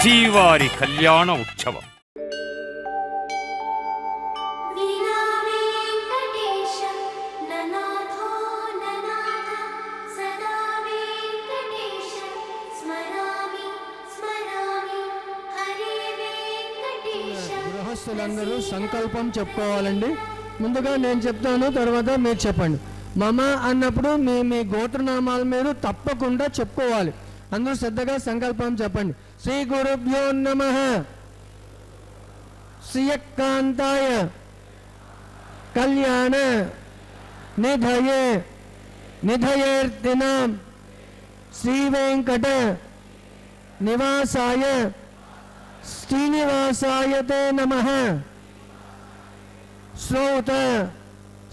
శ్రీవారి కళ్యాణ ఉత్సవం. గృహస్థులందరూ సంకల్పం చెప్పుకోవాలండి. ముందుగా నేను చెప్తాను, తర్వాత మీరు చెప్పండి. మమ అన్నప్పుడు మీ మీ గోత్రనామాలు మీరు తప్పకుండా చెప్పుకోవాలి. అందరూ శ్రద్ధగా సంకల్పం చెప్పండి. శ్రీ గురుభ్యో నమః. శ్రీయకాంతాయ కళ్యాణ నిధయే నిధయేర్దినాం శ్రీ వెంకట నివాసాయ శ్రీనివాసాయ తే నమః. శ్రౌత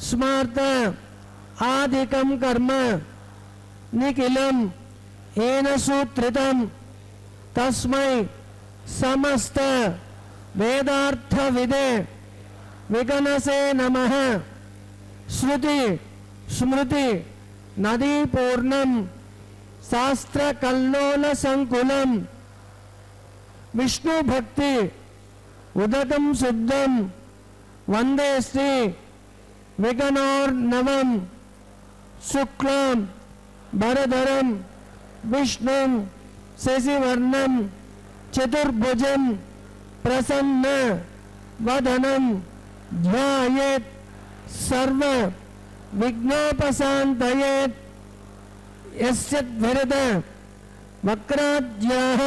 స్మార్త ఆదికం కర్మ నిఖిలం ఏన సూత్రితం తస్మై సమస్త వేదార్థ విదే విగణసే నమః. శృతి స్మృతి నదీ పూర్ణం శాస్త్ర కల్లోల సంకులం విష్ణు భక్తి ఉదకం శుద్ధం వందే శ్రీ విగణోర్నవం శుక్లం భరధరం విష్ణుం శశివర్ణం చతుర్భుజం ప్రసన్న వదనం ధ్యాయేత్ సర్వ విఘ్నోపశాంతయేత్. యస్యద్విరద వక్రాద్యాః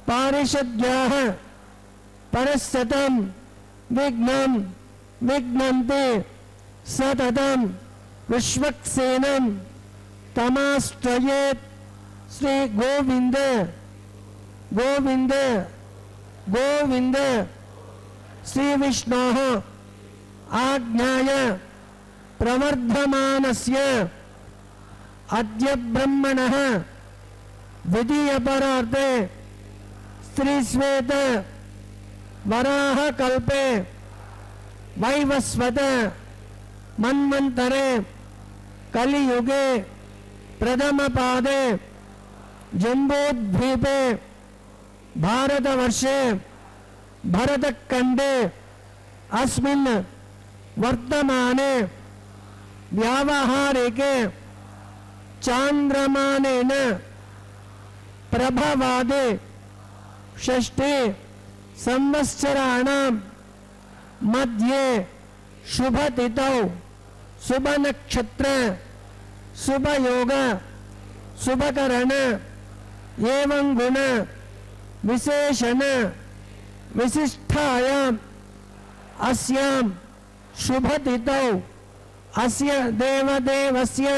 పారిషద్యాః పరశతం విఘ్నం విఘ్నంతి సతతం విశ్వక్సేనం తమాశ్రయేత్. శ్రీ గోవింద గోవింద గోవింద శ్రీ విష్ణోః ఆజ్ఞాయ ప్రవర్ధమానస్య అద్య బ్రహ్మణః ద్వితీయపరార్ధే శ్రీశ్వేత వరాహ కల్పే వైవస్వత మన్వంతరే కలియుగే ప్రథమ పాదే జంబూద్వీపే భారతవర్షే భరతఖండే అస్మిన్ వర్తమానే వ్యావహారికే చాంద్రమానేన ప్రభవాదే షష్ఠే సంవత్సరాణం మధ్యే శుభతిథౌ శుభనక్షత్ర శుభయోగ శుభకరణ ఏవం గుణ విశేషణ విశిష్టాయాం అస్యాం శుభతిథౌ అస్య దేవదేవస్య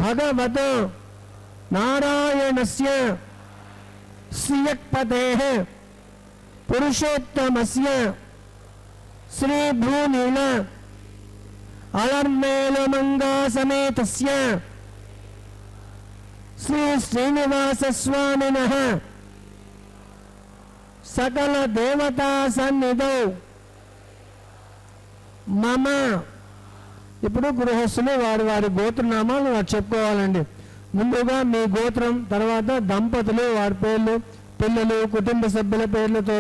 భగవతో నారాయణస్య శ్రియక్పతేః పురుషోత్తమస్య శ్రీ భూనీల అలర్మేలమంగా సమేతస్య శ్రీ శ్రీనివాస స్వామినః సకల దేవతా సన్నిధౌ మమ. ఇప్పుడు గృహస్థులు వారి వారి గోత్రనామాలు వారు చెప్పుకోవాలండి. ముందుగా మీ గోత్రం, తర్వాత దంపతులు వారి పేర్లు, పిల్లలు, కుటుంబ సభ్యుల పేర్లతో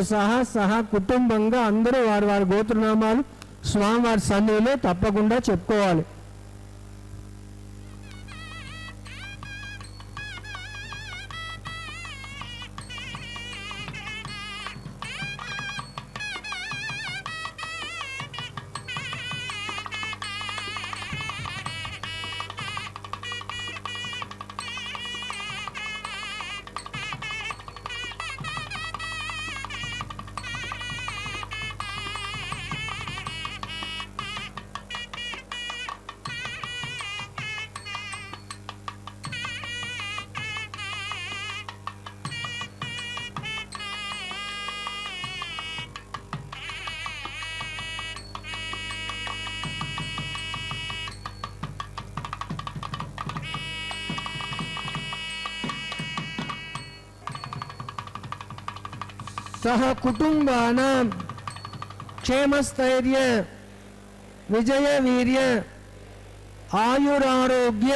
సహా కుటుంబంగా అందరూ వారి వారి గోత్రనామాలు స్వామివారి సన్నిధిలో తప్పకుండా చెప్పుకోవాలి. सह कुटुंबानां क्षेमस्थैर्य विजय वीर्य आयुरारोग्य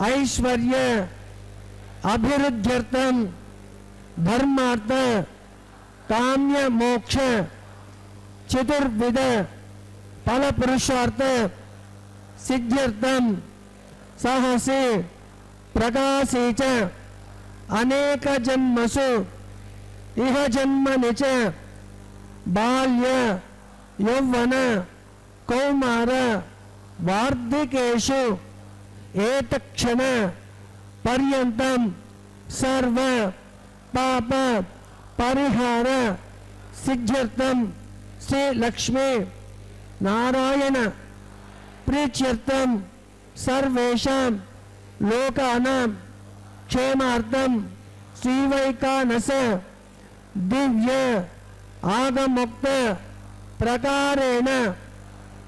ऐश्वर्य अभिवृद्ध्यर्थम धर्मार्थ काम्य मोक्ष चतुर्विध फल पुरुषार्थ सिद्ध्यर्थम साहसे प्रकाशे च अनेक जन्मसु इह जन्मनि च बाल्य यौवन कौमार वार्धिकेषु एतक्षण पर्यन्तं सर्व पाप परिहार सिद्ध्यर्थम श्री लक्ष्मी नारायण प्रीत्यर्थम सर्वेषां लोकानां क्षेमार्थम श्रीवैकानस दिव्य आगमोक्त प्रकारेण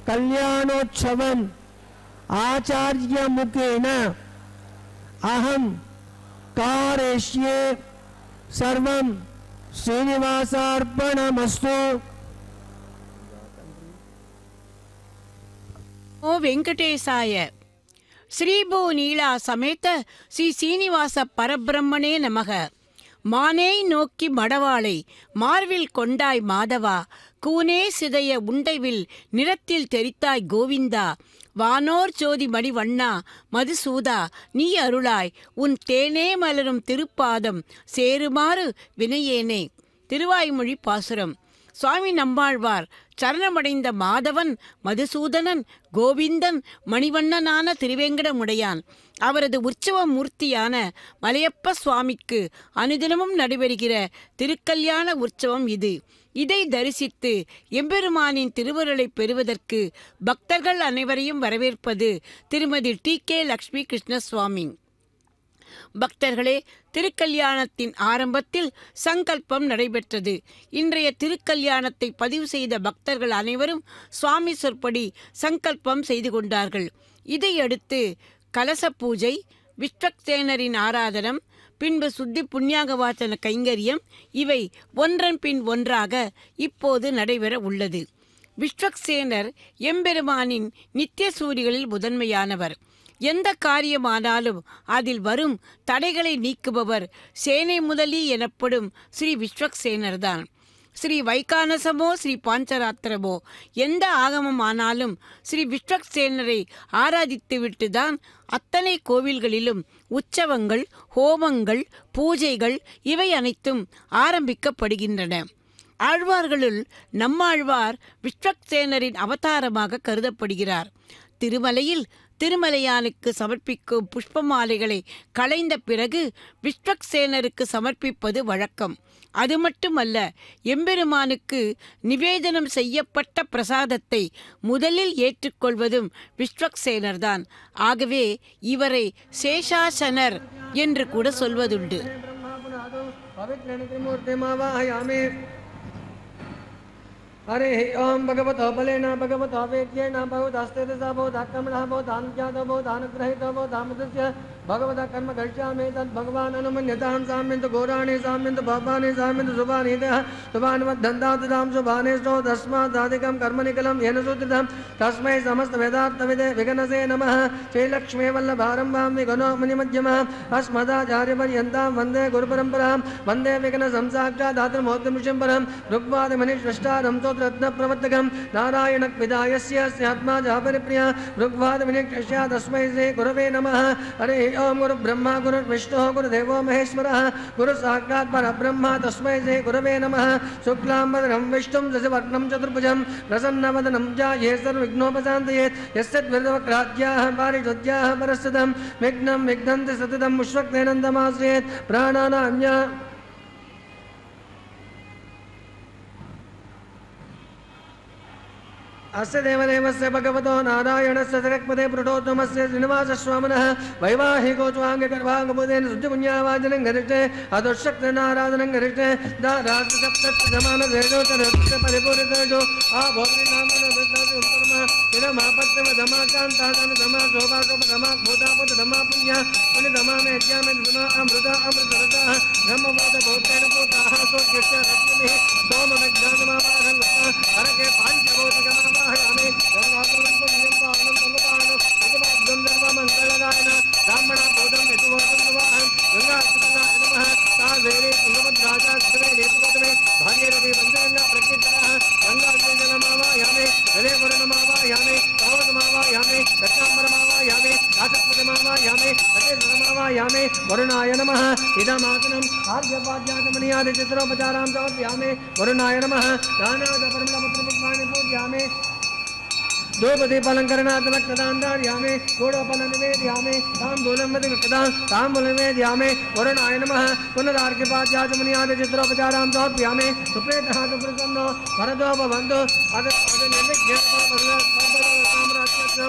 कल्याणोत्सवम् आचार्य मुखेन अहं कारयिष्ये सर्वं श्रीनिवासार्पणमस्तु। ओ वेंकटेशाय। श्रीभू नीला समेत श्री श्रीनिवास परब्रह्मणे नमः। மானை நோக்கி மடவாளை மார்வில் கொண்டாய் மாதவா, கூனே சிதைய உண்டைவில் நிறத்தில் தெரித்தாய் கோவிந்தா, வானோர் ஜோதி மணிவண்ணா மதுசூதா நீ அருளாய், உன் தேனே மலரும் திருப்பாதம் சேருமாறு வினையேனே. திருவாய்மொழி பாசுரம். சுவாமி நம்மாழ்வார் சரணமடைந்த மாதவன் மதுசூதனன் கோவிந்தன் மணிவண்ணனான திருவேங்கடமுடையான். அவரது உற்சவ மூர்த்தியான மலையப்ப சுவாமிக்கு அனுதினமும் நடைபெறுகிற திருக்கல்யாண உற்சவம் இது. இதை தரிசித்து எம்பெருமானின் திருவருளை பெறுவதற்கு பக்தர்கள் அனைவரையும் வரவேற்பது திருமதி டி.கே. லக்ஷ்மி கிருஷ்ணசுவாமி. பக்தர்களே, திருக்கல்யாணத்தின் ஆரம்பத்தில் சங்கல்பம் நடைபெற்றது. இன்றைய திருக்கல்யாணத்தை பதிவு செய்த பக்தர்கள் அனைவரும் சுவாமி சொற்படி சங்கல்பம் செய்து கொண்டார்கள். இதையடுத்து கலச பூஜை, விஸ்வக்சேனரின் ஆராதனம், பின்பு சுத்தி புண்ணியாகவாச்சன கைங்கரியம், இவை ஒன்றன் பின் ஒன்றாக இப்போது நடைபெற உள்ளது. விஸ்வக்சேனர் எம்பெருமானின் நித்திய சூரிகளில் முதன்மையானவர். எந்த காரியமானாலும் அதில் வரும் தடைகளை நீக்குபவர் சேனை முதலி எனப்படும் ஸ்ரீ விஸ்வக்சேனர்தான். ஸ்ரீ வைகானசமோ ஸ்ரீ பாஞ்சராத்திரமோ எந்த ஆகமமானாலும் ஸ்ரீ விஸ்வக்சேனரை ஆராதித்துவிட்டு தான் அத்தனை கோவில்களிலும் உற்சவங்கள், ஹோமங்கள், பூஜைகள் இவை அனைத்தும் ஆரம்பிக்கப்படுகின்றன. ஆழ்வார்களுள் நம்மாழ்வார் விஸ்வக்சேனரின் அவதாரமாக கருதப்படுகிறார். திருமலையில் திருமலையானுக்கு சமர்ப்பிக்கும் புஷ்ப மாலைகளை களைந்த பிறகு விஸ்வக்சேனருக்கு சமர்ப்பிப்பது வழக்கம். அது மட்டுமல்ல, எம்பெருமானுக்கு நிவேதனம் செய்யப்பட்ட பிரசாதத்தை முதலில் ஏற்றுக்கொள்வதும் விஸ்வக்சேனர்தான். ஆகவே இவரை சேஷாசனர் என்று கூட சொல்வதுண்டு. हरे ओम भगवतो बलेन भगवतो वेद्येन बहुधास्तेजसा बहुधाक्रमणः बहुधानुज्ञातो बहुधानुग्रहीतो बहुधामुदस्य भगवता कर्म कर्ष्यामि तद् भगवान् अनुमन्यतां साम्यन्तु घोराणि साम्यन्तु पापानि साम्यन्तु शुभानीतः शुभानि मद्धन्तां शुभानेष्टो तस्मादादिकं कर्मनिकलं येन सूत्रितं तस्मै समस्तवेदार्थविदे विघ्नसे नमः। श्रीलक्ष्मी वल्लभारम्भां विघ्नो मुनिमध्यमः अस्मदाचार्यपर्यन्तां वन्दे गुरुपरम्परां वन्दे विघ्नसंसाक्षादातृमोत्तमृषं परं ऋग्वादमनिष्टारं रत्नप्रवर्तकं नारायणक्विदायस्य आत्मा जापरिप्रिया ऋग्वादमनिष्टस्य तस्मै श्री गुरवे नमः। हरे ओम गुरु ब्रह्मा गुरु विष्णु गुरुदेवो महेश्वरः गुरु साक्षात् परब्रह्म तस्मै श्री गुरवे नमः। शुक्लांबरधरं विष्णुं शशिवर्णं चतुर्भुजं प्रसन्नवदनं ध्यायेत् सर्वविघ्नोपशान्तयेत् यस्य द्विर्दवक्राद्याः पारिषद्याः परस्सदं विघ्नं विघ्नन्ति सततं मुष्वक्तेनन्दमाश्रयेत् प्राणानाम्या अस्य देवदेवस्य भगवतो नारायणस्य सरक्पदे पुरुषोत्तमस्य श्रीनिवासस्वामिनः वैवाहिको स्वाङ्गगर्भाङ्गबुधेन शुद्धिपुण्यावाचनं गरिष्ठे अदुःशक्तिनाराधनं गरिष्ठे दारासप्तमानवेदोत्तरस्य परिपूरितयो आभोगिनामनदमाकान्तादनदमाशोभाशोपदमा पुण्या अमृता अमृतरताः ब्रह्मबोधभूतेन भूताः सोऽस्य रश्मिः सोमविज्ञानमावाहं हरके पाञ्चभौतिकमा हयामि गंगापुरं पुण्यं पावनं सर्वपावनं भगवान् गंधर्व मंगलगायन ब्राह्मणा बोधं यतुवतं गंगा नमः कावेरी तुंगभद्रा शिवे नीतिगोतमे भागीरथी पंचगंगा प्रकीर्तनः गंगा जलमावायामे जले वरुणमावायामे तवोदमावायामे रत्नाम्बरमावायामे राजस्पतिमावायामे सचेतनमावायामे वरुणाय नमः इदमासनम् आर्घ्यपाद्यागमनीयादि चित्रोपचारां समर्पयामि वरुणाय नमः नानादपरिमलपत्रपुष्पाणि पूजयामि द्रौपदीपलङ्करणादलक्तदान्दार्यामे गूढोपलनिवेद्यामे ताम्बूलम्बदिकदां वरुणाय नमः पुनरार्घ्यपाद्याचमनीयादि चित्रोपचारां समर्पयामि सुप्रेतः सुप्रसन्नो वरदो भवन्तु साम्राज्यस्य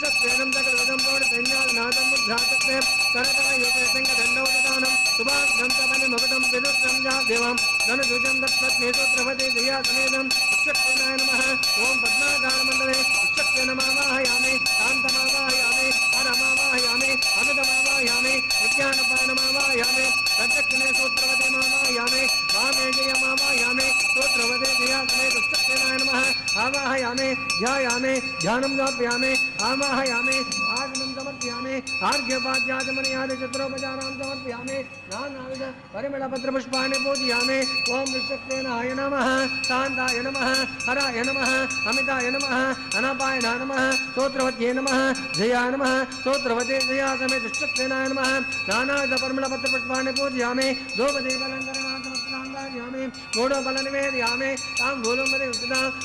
पुष्पस्वेनं सकलविदं प्रौढसैन्यानाथं मुद्राचक्रे करतलयुगसङ्गदण्डोददानं सुभाग्नं तपनिमगतं विदुत्रं जादेवं धनुजुजं दत्पत्नीसूत्रपति दयासमेदं पुष्पस्वेनाय नमः ओं पद्माकारमण्डले पुष्पस्वेनमावाहयामि कान्तमावाहयामि हरमावाहयामि अमितमावाहयामि विज्ञानपाणमावाहयामि तद्दक्षिणे सूत्रवते मावाहयामि वामे जयमावाहयामि सूत्रवते दयासमे पुष्पस्वेनाय नमः आवाहयामि ध्यायामि ध्यानं समर्पयामि आवाहयामि आगमनं समर्पयामि आर्घ्यपाद्याचमनीयादि चित्रोपचारां समर्पयामि नानाविध परिमलपत्रपुष्पाणि पूजयामि ओं विश्वक्सेनाय नमः शान्ताय नमः हराय नमः अमिताय नमः अनापायनाय नमः सूत्रवत्यै नमः जयाय नमः सूत्रवते जया समेत विश्वक्सेनाय नमः नानाविध परिमलपत्रपुष्पाणि पूजयामि धूपदीपलङ्करणादि गूढोपलनिवेद्यामि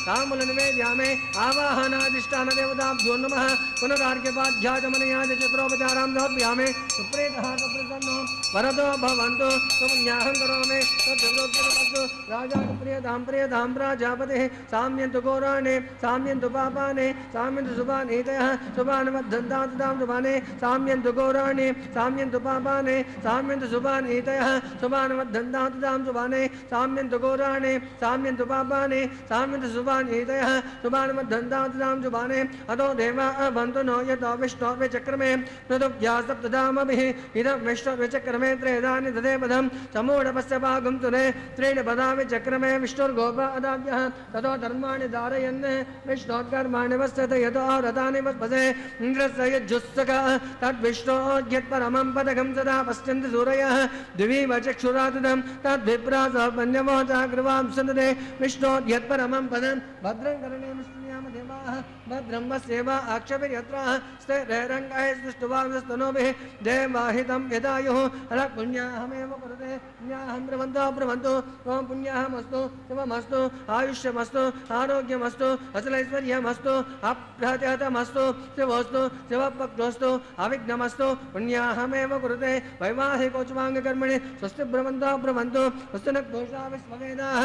ताम्बूलनिवेद्यामि आवाहनाधिष्ठानदेवताभ्यो नमः पुनरार्घ्यपाद्याचमनीयादि चित्रोपचारां समर्पयामि सुप्रेतः सुप्रसन्नो वरदो भवन्तु पुण्याहं करोमि तद्विरोध्यमस्तु राजाप्रियतां प्रियतां प्राजापतिः साम्यन्तु घोराणि साम्यन्तु पापानि साम्यन्तु शुभानीतयः शुभानुमद्धन्तां शुभानि साम्यन्तु घोराणि साम्यन्तु पापानि साम्यन्तु शुभानीतयः शुभानुमद्धन्तां शुभानि साम्यन्तु घोराणि साम्यन्तु पापानि साम्यन्तु शुभानीतयः शुभानुमद्धन्तां शुभानि अतो देवा बन्धु नो यतो विष्णो विचक्रमे नृतुभ्या सप्तधामभिः इदं विष्णो विचक्रमे त्रेधानि तदे पदं समूढपस्य भागं तुरे त्रीणि पदा विचक्रमे विष्णुर्गोपादाभ्यः ततो धर्माणि धारयन् विष्णोत्कर्माणि वस्तत यतो रथानि वस्पसे इन्द्रस्य यज्जुस्तकः तद्विष्णोऽद्यत्परमं पदकं सदा पश्यन्ति सूरयः द्विवीव चक्षुरातुदं तद्विप्रासः पन्यमोचा कृवां सन्दते विष्णोऽद्यत्परमं पदं भद्रं करणे देवाः भद्रं वस्येवा आक्षभिर्यत्राः स्थिरैरङ्गाः सृष्टुवांस्तनोभिः देवाहितं यदायुः अलक् पुण्याहमेव कुरुते पुण्याहं ब्रवन्तु ओं पुण्याहमस्तु शिवमस्तु आयुष्यमस्तु आरोग्यमस्तु अचलैश्वर्यमस्तु अप्रहतमस्तु शिवोस्तु शिवपक्तोस्तु अविघ्नमस्तु पुण्याहमेव कुरुते वैवाहिकोच्वाङ्गकर्मणि स्वस्ति ब्रवन्तु स्वस्ति न दोषा विश्ववेदाः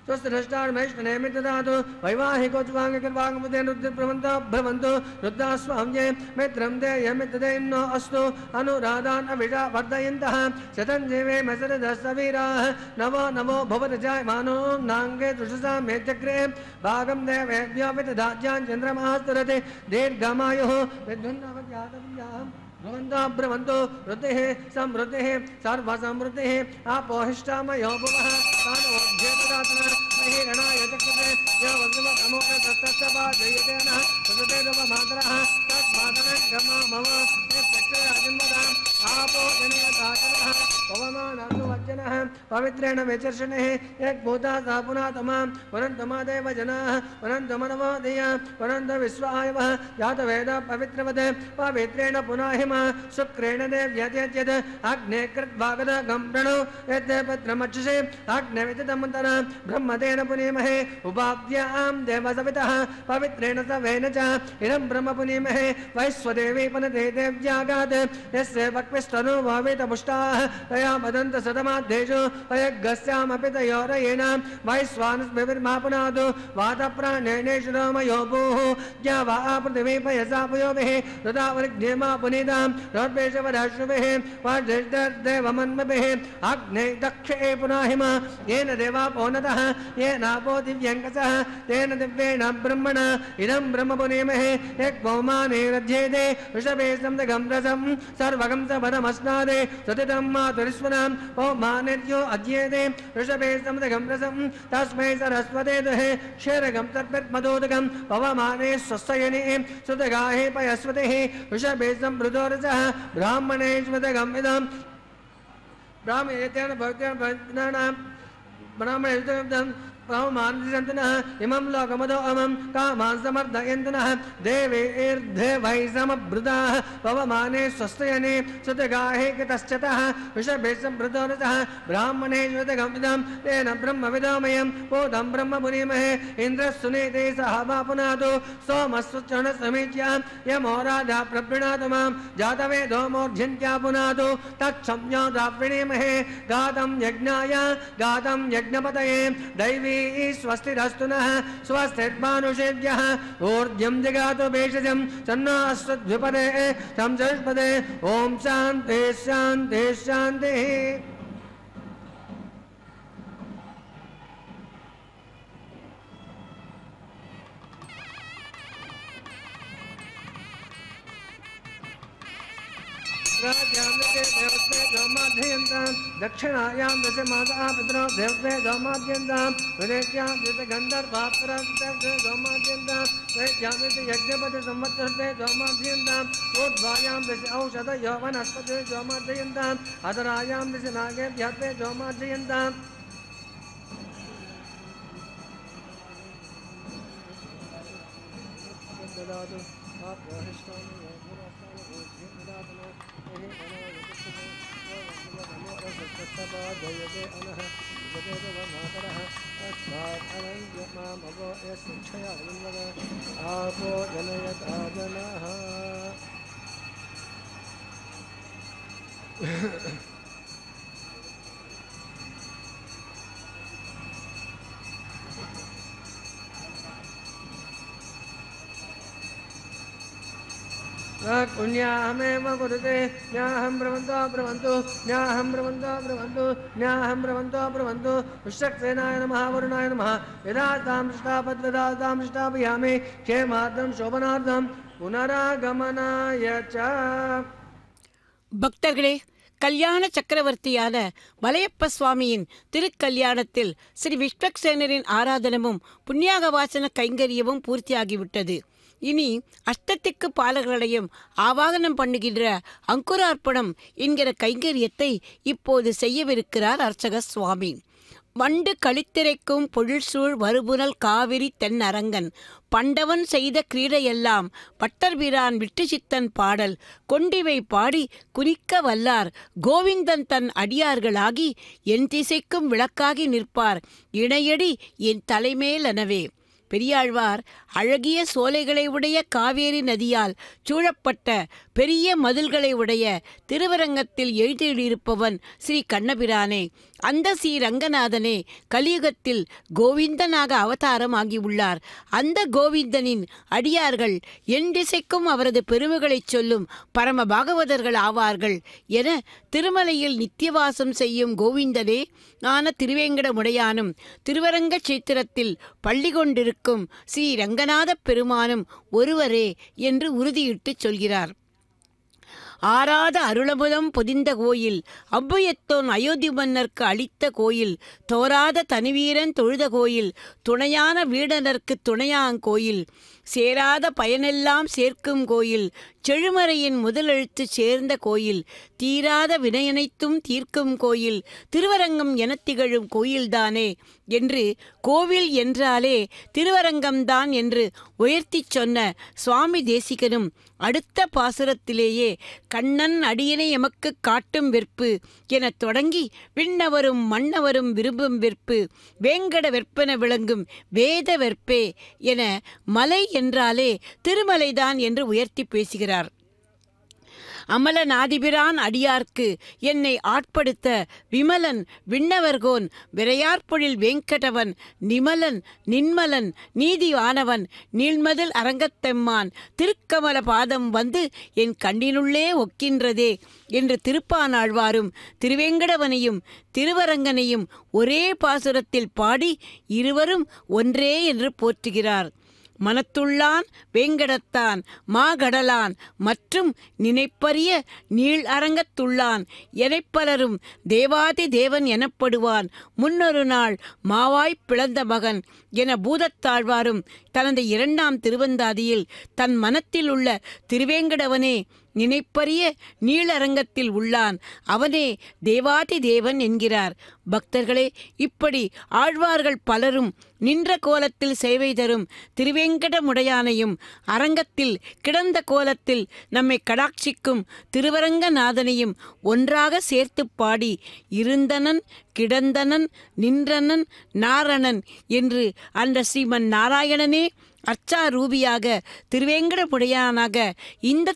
स्वस्तिष्टार्मेष्टनेमित दातु वैवाहिकोच्वाङ्गकर्वाङ्गमुदे रुद्रभ्रवन्तु रुद्रास्वाम्ये मित्रं देयमितदेन्नो अस्तु अनुराधान् अभिषा वर्धयन्तः शतं जीवे मसरदस्तवीराः नवो नवो भवतजायमानो नाङ्गे दृशसा मेत्यग्रे भागं देवेभ्योऽपितदाज्यान् चन्द्रमास्तरते दीर्घमायुः विद्युन्नवज्ञातव्याम् भ्रवन्तु वृद्धिः समृद्धिः सर्वसमृद्धिः आपोहिष्टामयो भुवः तानोऽध्येतदातनः महिरणाय चक्षुषे यवज्रमतमोकस्तस्तपाजयतेन वसते मातरः तत्मातरं गमा मम चक्षुराजन्मदाम् आपो जनियताचनः पवमानानुवज्जनः पवित्रेण विचर्षणेः यद्भूता सा पुनातमा पुनन्तमादेव जनाः पुनन्तमनवोदय पुनन्त विश्वायवः जातवेद पवित्रवत् पवित्रेण पुनाहिम शुक्रेण देव्यत्यज्यत् अग्ने कृद्भागद गम्प्रणो यद् पत्रमक्षसे अग्नवितमन्तर ब्रह्मतेन पुनीमहे उपाभ्यां देवसवितः पवित्रेण सवेन च इदं ब्रह्म पुनीमहे वैश्वदेवी पुनते देव्यागात् यस्य वक्विस्तनो भावितपुष्टाः तया वदन्त सदमाध्येषु अयज्ञस्यामपि तयोरयेन वैश्वानस्मिर्मापुनादु वातप्राणेनेषु रोमयो भूः ज्ञावा पृथिवी पयसा पयोभिः तदा वृग्ध्येमा पुनीतां रोद्वेषवधाश्रुभिः वार्धिर्देवमन्मभिः अग्ने दक्षे पुनाहिम येन देवा पौनतः येनापो दिव्यङ्कसः तेन दिव्येण ब्रह्मण इदं ब्रह्म पुनीमहे यक्पौमाने रज्येते वृषभे संदगं रसं सर्वगं स पदमस्नादे सतितं मातुरिस्वनां पौमान मानेत्यो अध्येते ऋषभे समदगं रसं तस्मै सरस्वते दुहे क्षीरगं तर्पितमदोदकं पवमाने स्वस्तयने सुतगाहे पयस्वते ऋषभे समृदोरसः ब्राह्मणेष्वदगं इदं ब्राह्मणेतेन भक्तेन ब्राह्मणेष्वदगं पवमानसन्तनः इमं लोकमदो अमं कामान् समर्दयन्तनः देवैर्देवैः समभृताः पवमाने स्वस्तयने सुतगाहे कृतश्चतः ऋषभे समृदोरसः ब्राह्मणेष्वदगमिदं तेन ब्रह्मविदोमयं बोधं ब्रह्ममुनिमहे इन्द्रस्सुनीते सह वा पुनातु सोमस्वचरणसमीच्या यमो राधा प्रवृणातु मां जातवेदो मूर्ध्यन्त्या पुनातु तत्संज्ञो द्रावृणीमहे गातं यज्ञाय गातं यज्ञपतये दैवी स्वस्तिरस्तु नः स्वस्तिर्मानुषेभ्यः ऊर्ध्वं जगातु भेषजं सन्नो अश्वद्विपदे तं चतुष्पदे ॐ शान्ति शान्ति शान्तिः दक्षिणायां दश माता पितरो देवते गौमाद्यन्तां विदेश्यां गन्धर्वाप्तरगौमाद्यन्तां वैद्यामिति यज्ञपति संवत्सरते गौमाद्यन्ताम् ऊर्ध्वायां दश औषध यौवनस्पति गौमाद्यन्ताम् अधरायां दश नागेभ्यर्थे गौमाद्यन्ताम् आपो जनयता जनः पुण्याहमेव कुरुते न्याहं ब्रवन्तो ब्रवन्तु न्याहं ब्रवन्तो ब्रवन्तु न्याहं ब्रवन्तो ब्रवन्तु विश्वक्सेनाय नमः वरुणाय नमः यदातां दृष्टापद्वदातां दृष्टापयामि क्षेमार्थं शोभनार्थं पुनरागमनाय च பக்தர்களே, கல்யாண சக்கரவர்த்தியான மலையப்ப சுவாமியின் திருக்கல்யாணத்தில் ஸ்ரீ விஸ்வக்சேனரின் ஆராதனமும் புண்ணியாக வாசன கைங்கரியமும் பூர்த்தியாகிவிட்டது. இனி அஷ்டத்திக்கு பாலகர்களையும் ஆவாகனம் பண்ணுகின்ற அங்குரார்ப்பணம் என்கிற கைங்கரியத்தை இப்போது செய்யவிருக்கிறார் அர்ச்சக சுவாமி. வண்டு களித்திரைக்கும் பொழில்சூழ் வருபுனல் காவிரி தென் அரங்கன் பண்டவன் செய்த கிரீடையெல்லாம் பட்டர்பிரான் விட்டு சித்தன் பாடல் கொண்டிவை பாடி குனிக்க வல்லார் கோவிந்தன் தன் அடியார்களாகி என் திசைக்கும் விளக்காகி நிற்பார் இணையடி என் தலைமேலனவே. பெரியாழ்வார் அழகிய சோலைகளை உடைய காவேரி நதியால் சூழப்பட்ட பெரிய மதில்களை உடைய திருவரங்கத்தில் எழுதியிருப்பவன் ஸ்ரீ கண்ணபிரானே. அந்த ஸ்ரீ ரங்கநாதனே கலியுகத்தில் கோவிந்தனாக அவதாரம் ஆகியுள்ளார். அந்த கோவிந்தனின் அடியார்கள் என் திசைக்கும் அவரது பெருமைகளை சொல்லும் பரம பாகவதர்கள் ஆவார்கள் என திருமலையில் நித்தியவாசம் செய்யும் கோவிந்தனே ஆன திருவேங்கடமுடையானும் திருவரங்க சேத்திரத்தில் பள்ளி கொண்டிருக்கும் ஸ்ரீ ரங்கநாத பெருமானும் ஒருவரே என்று உறுதியிட்டு சொல்கிறார். ஆராத அருளமுதம் பொதிந்த கோயில் அவ்வுயத்தோன் அயோத்தி மன்னர்க்கு அளித்த கோயில் தோராத தனிவீரன் தொழுத கோயில் துணையான வீடனர்க்கு துணையாங்கோயில் சேராத பயனெல்லாம் சேர்க்கும் கோயில் செழுமறையின் முதலெழுத்து சேர்ந்த கோயில் தீராத வினையனைத்தும் தீர்க்கும் கோயில் திருவரங்கம் எனத் திகழும் கோயில்தானே என்று கோவில் என்றாலே திருவரங்கம்தான் என்று உயர்த்திச் சொன்ன சுவாமி தேசிகனும் அடுத்த பாசுரத்திலேயே கண்ணன் அடியினை எமக்கு காட்டும் வெற்பு என தொடங்கி விண்ணவரும் மன்னவரும் விரும்பும் வெற்பு வேங்கட வெற்பென விளங்கும் வேத வெற்பே என மலை என்றாலே திருமலைதான் என்று உயர்த்தி பேசுகிறார். அமலநாதிபிரான் அடியார்க்கு என்னை ஆட்படுத்த விமலன் விண்ணவர்கோன் விரையார்பொழில் வேங்கடவன் நிமலன் நின்மலன் நீதிவானவன் நீள்மதில் அரங்கத்தெம்மான் திருக்கமல பாதம் வந்து என் கண்ணினுள்ளே ஒக்கின்றதே என்று திருப்பானாழ்வாரும் திருவேங்கடவனையும் திருவரங்கனையும் ஒரே பாசுரத்தில் பாடி இருவரும் ஒன்றே என்று போற்றுகிறார். மனத்துள்ளான் வேங்கடத்தான் மாகடலான் மற்றும் நினைப்பரிய நீள் அரங்கத்துள்ளான் எனைப்பலரும் தேவாதி தேவன் எனப்படுவான் முன்னொரு நாள் மாவாய்ப் பிளந்த மகன் என பூதத்தாழ்வாரும் தனது 2ஆம் திருவந்தாதியில் தன் மனத்தில் உள்ள திருவேங்கடவனே நினைப்பரிய நீளரங்கத்தில் உள்ளான், அவனே தேவாதி தேவன் என்கிறார். பக்தர்களே, இப்படி ஆழ்வார்கள் பலரும் நின்ற கோலத்தில் சேவை தரும் திருவேங்கடமுடையானையும் அரங்கத்தில் கிடந்த கோலத்தில் நம்மை கடாட்சிக்கும் திருவரங்கநாதனையும் ஒன்றாக சேர்த்து பாடி இருந்தனன் கிடந்தனன் நின்றனன் நாரணன் என்று அந்த ஸ்ரீமன் நாராயணனே அர்ச்சாரூபியாக திருவேங்கடமுடையானாக இந்த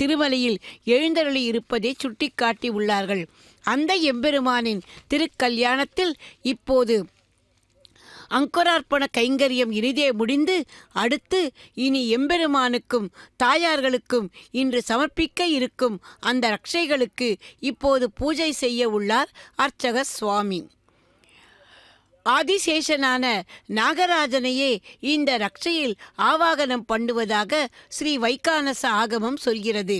திருமலையில் எழுந்தருளி இருப்பதை சுட்டிக்காட்டி உள்ளார்கள். அந்த எம்பெருமானின் திருக்கல்யாணத்தில் இப்போது அங்குரார்ப்பண கைங்கரியம் இனிதே முடிந்து அடுத்து இனி எம்பெருமானுக்கும் தாயார்களுக்கும் இன்று சமர்ப்பிக்க இருக்கும் அந்த ரட்சைகளுக்கு இப்போது பூஜை செய்ய உள்ளார் அர்ச்சக சுவாமி. ஆதிசேஷனான நாகராஜனையே இந்த ரட்சையில் ஆவாகனம் பண்ணுவதாக ஸ்ரீ வைகானச ஆகமம் சொல்கிறது.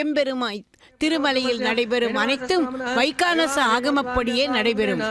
எம்பெருமாய் திருமலையில் நடைபெறும் அனைத்தும் வைகானச ஆகமப்படியே நடைபெறும்.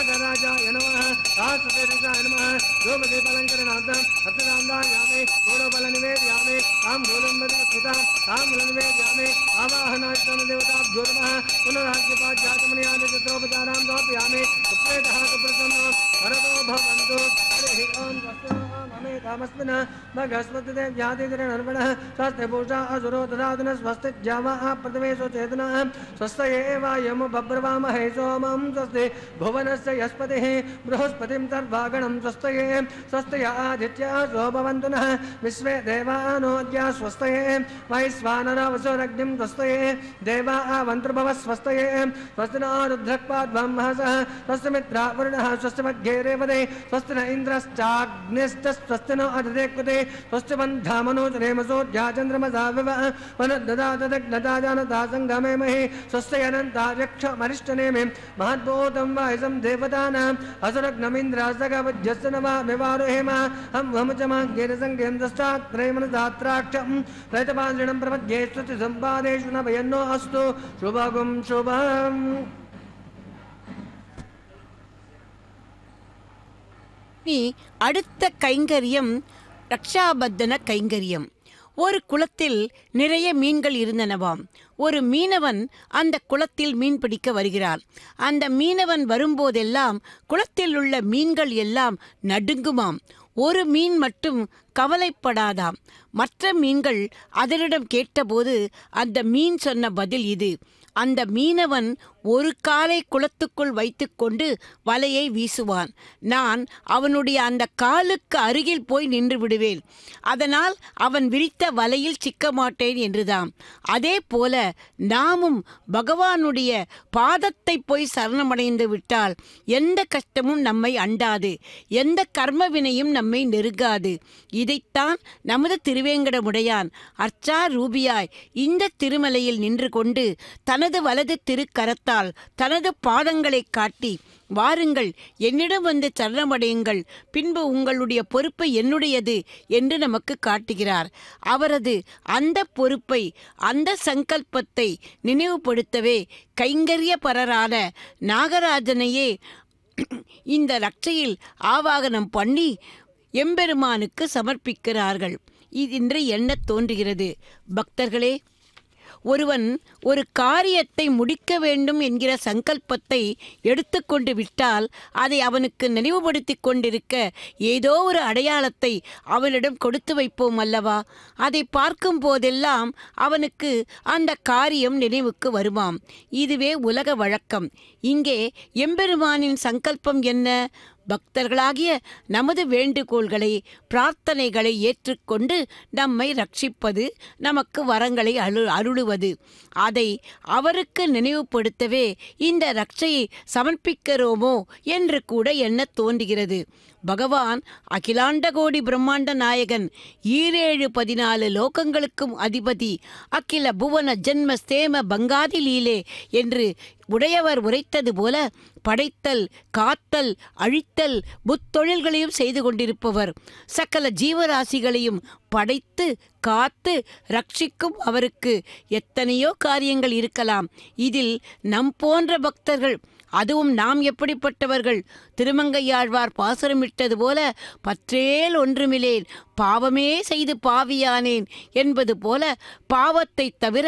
नागराजाय नमः सहस्रशीर्षाय नमः धूमदीपालंकरणार्थं अत्यदान्दायामि पूर्वबलनिवेदयामि ताम्बूलंबदिस्थितां ताम्बूलनिवेदयामि आवाहनार्थं देवताभ्यो नमः पुनराज्ञपाद्यातमनियादिचित्रोपचारां समर्पयामि सुप्रेतः सुप्रसन्नो वरदो भवन्तु हरिः ओं कामस्मिन् भगस्पतिते व्याधिधरणर्वणः स्वस्ति पूषा असुरो ददातु न स्वस्ति ज्यावाः प्रतिवेशो चेतनः स्वस्त एवायं बभ्रवामहे सोमं स्वस्ति भुवनस्य यस्पतिः बृहस्पतिं तद्भागणं स्वस्तये स्वस्तय आदित्याः शोभवन्तु नः विश्वे देवानोद्या स्वस्तये वैश्वानरवसुरग्निं स्वस्तये देवाः वन्त्रभवः स्वस्तये स्वस्ति नो रुद्रक्पाद्ब्रह्मसः स्वस्ति मित्रावरुणः स्वस्ति मध्ये रेवते स्वस्ति न इन्द्रश्चाग्निश्च स्वस्ति नो अधदेकृते स्वस्ति बन्धामनोचरेमसोऽध्या चन्द्रमसा विवः वनददातदग्नदाजानता सङ्गमे महि स्वस्ति अनन्तार्यक्षमरिष्टनेमि महद्भूतं वायसं देवतानाम् असुरग्नमिन्द्रासगवज्यस्य नवामिवारुहेम हम वमचमाङ्गेरसङ्गें दष्टात्रयमनदात्राक्षं रैतपान्द्रिणं प्रपद्ये स्तुति सम्पादेषु न भयन्नो अस्तु शुभगुं शुभम्. அடுத்த கைங்கரியம் ரக்ஷாபத்தன கைங்கரியம். ஒரு குளத்தில் நிறைய மீன்கள் இருந்தனவாம். ஒரு மீனவன் அந்த குளத்தில் மீன் பிடிக்க வருகிறான். அந்த மீனவன் வரும்போதெல்லாம் குளத்தில் உள்ள மீன்கள் எல்லாம் நடுங்குமாம். ஒரு மீன் மட்டும் கவலைப்படாதாம். மற்ற மீன்கள் அதனிடம் கேட்டபோது அந்த மீன் சொன்ன பதில் இது: அந்த மீனவன் ஒரு காலை குளத்துக்குள் வைத்துக்கொண்டு வலையை வீசுவான். நான் அவனுடைய அந்த காலுக்கு அருகில் போய் நின்று விடுவேன். அதனால் அவன் விரித்த வலையில் சிக்க மாட்டேன் என்றுதாம். அதே போல நாமும் பகவானுடைய பாதத்தை போய் சரணமடைந்து விட்டால் எந்த கஷ்டமும் நம்மை அண்டாது, எந்த கர்மவினையும் நம்மை நெருங்காது. இதைத்தான் நமது திருவேங்கடமுடையான் அர்ச்சாரூபியாய் இந்த திருமலையில் நின்று கொண்டு தனது வலது திருக்கரத்தால் தனது பாதங்களை காட்டி, வாருங்கள், என்னிடம் வந்து சரணமடையுங்கள், பின்பு உங்களுடைய பொறுப்பு என்னுடையது என்று நமக்கு காட்டுகிறார். அவரது அந்த பொறுப்பை, அந்த சங்கல்பத்தை நினைவுபடுத்தவே கைங்கரியபரரான நாகராஜனையே இந்த ரட்சையில் ஆவாகனம் பண்ணி எம்பெருமானுக்கு சமர்ப்பிக்கிறார்கள். இது இன்று எண்ணத் தோன்றுகிறது. பக்தர்களே, ஒருவன் ஒரு காரியத்தை முடிக்க வேண்டும் என்கிற சங்கல்பத்தை எடுத்துக்கொண்டு விட்டால் அதை அவனுக்கு நினைவுபடுத்தி கொண்டிருக்க ஏதோ ஒரு அடையாளத்தை அவனிடம் கொடுத்து வைப்போம் அல்லவா? அதை பார்க்கும் போதெல்லாம் அவனுக்கு அந்த காரியம் நினைவுக்கு வருமாம். இதுவே உலக வழக்கம். இங்கே எம்பெருமானின் சங்கல்பம் என்ன? பக்தர்களாகிய நமது வேண்டுகோள்களை, பிரார்த்தனைகளை ஏற்றுக்கொண்டு நம்மை ரட்சிப்பது, நமக்கு வரங்களை அருளுவது. அதை அவருக்கு நினைவுபடுத்தவே இந்த ரட்சையை சமர்ப்பிக்கிறோமோ என்று கூட எண்ணத் தோன்றுகிறது. பகவான் அகிலாண்ட கோடி பிரம்மாண்ட நாயகன், 14 லோகங்களுக்கும் அதிபதி, அகில புவன ஜென்ம ஸ்தேம பங்காதி லீலே என்று உடையவர் உரைத்தது போல படைத்தல், காத்தல், அழித்தல் முத்தொழில்களையும் செய்து கொண்டிருப்பவர். சகல ஜீவராசிகளையும் படைத்து காத்து ரட்சிக்கும் அவருக்கு எத்தனையோ காரியங்கள் இருக்கலாம். இதில் நம் போன்ற பக்தர்கள், அதுவும் நாம் எப்படிப்பட்டவர்கள்? திருமங்கையாழ்வார் பாசுரமிட்டது போல, பற்றேல் ஒன்றுமிலேன் பாவமே செய்து பாவியானேன் என்பது போல பாவத்தை தவிர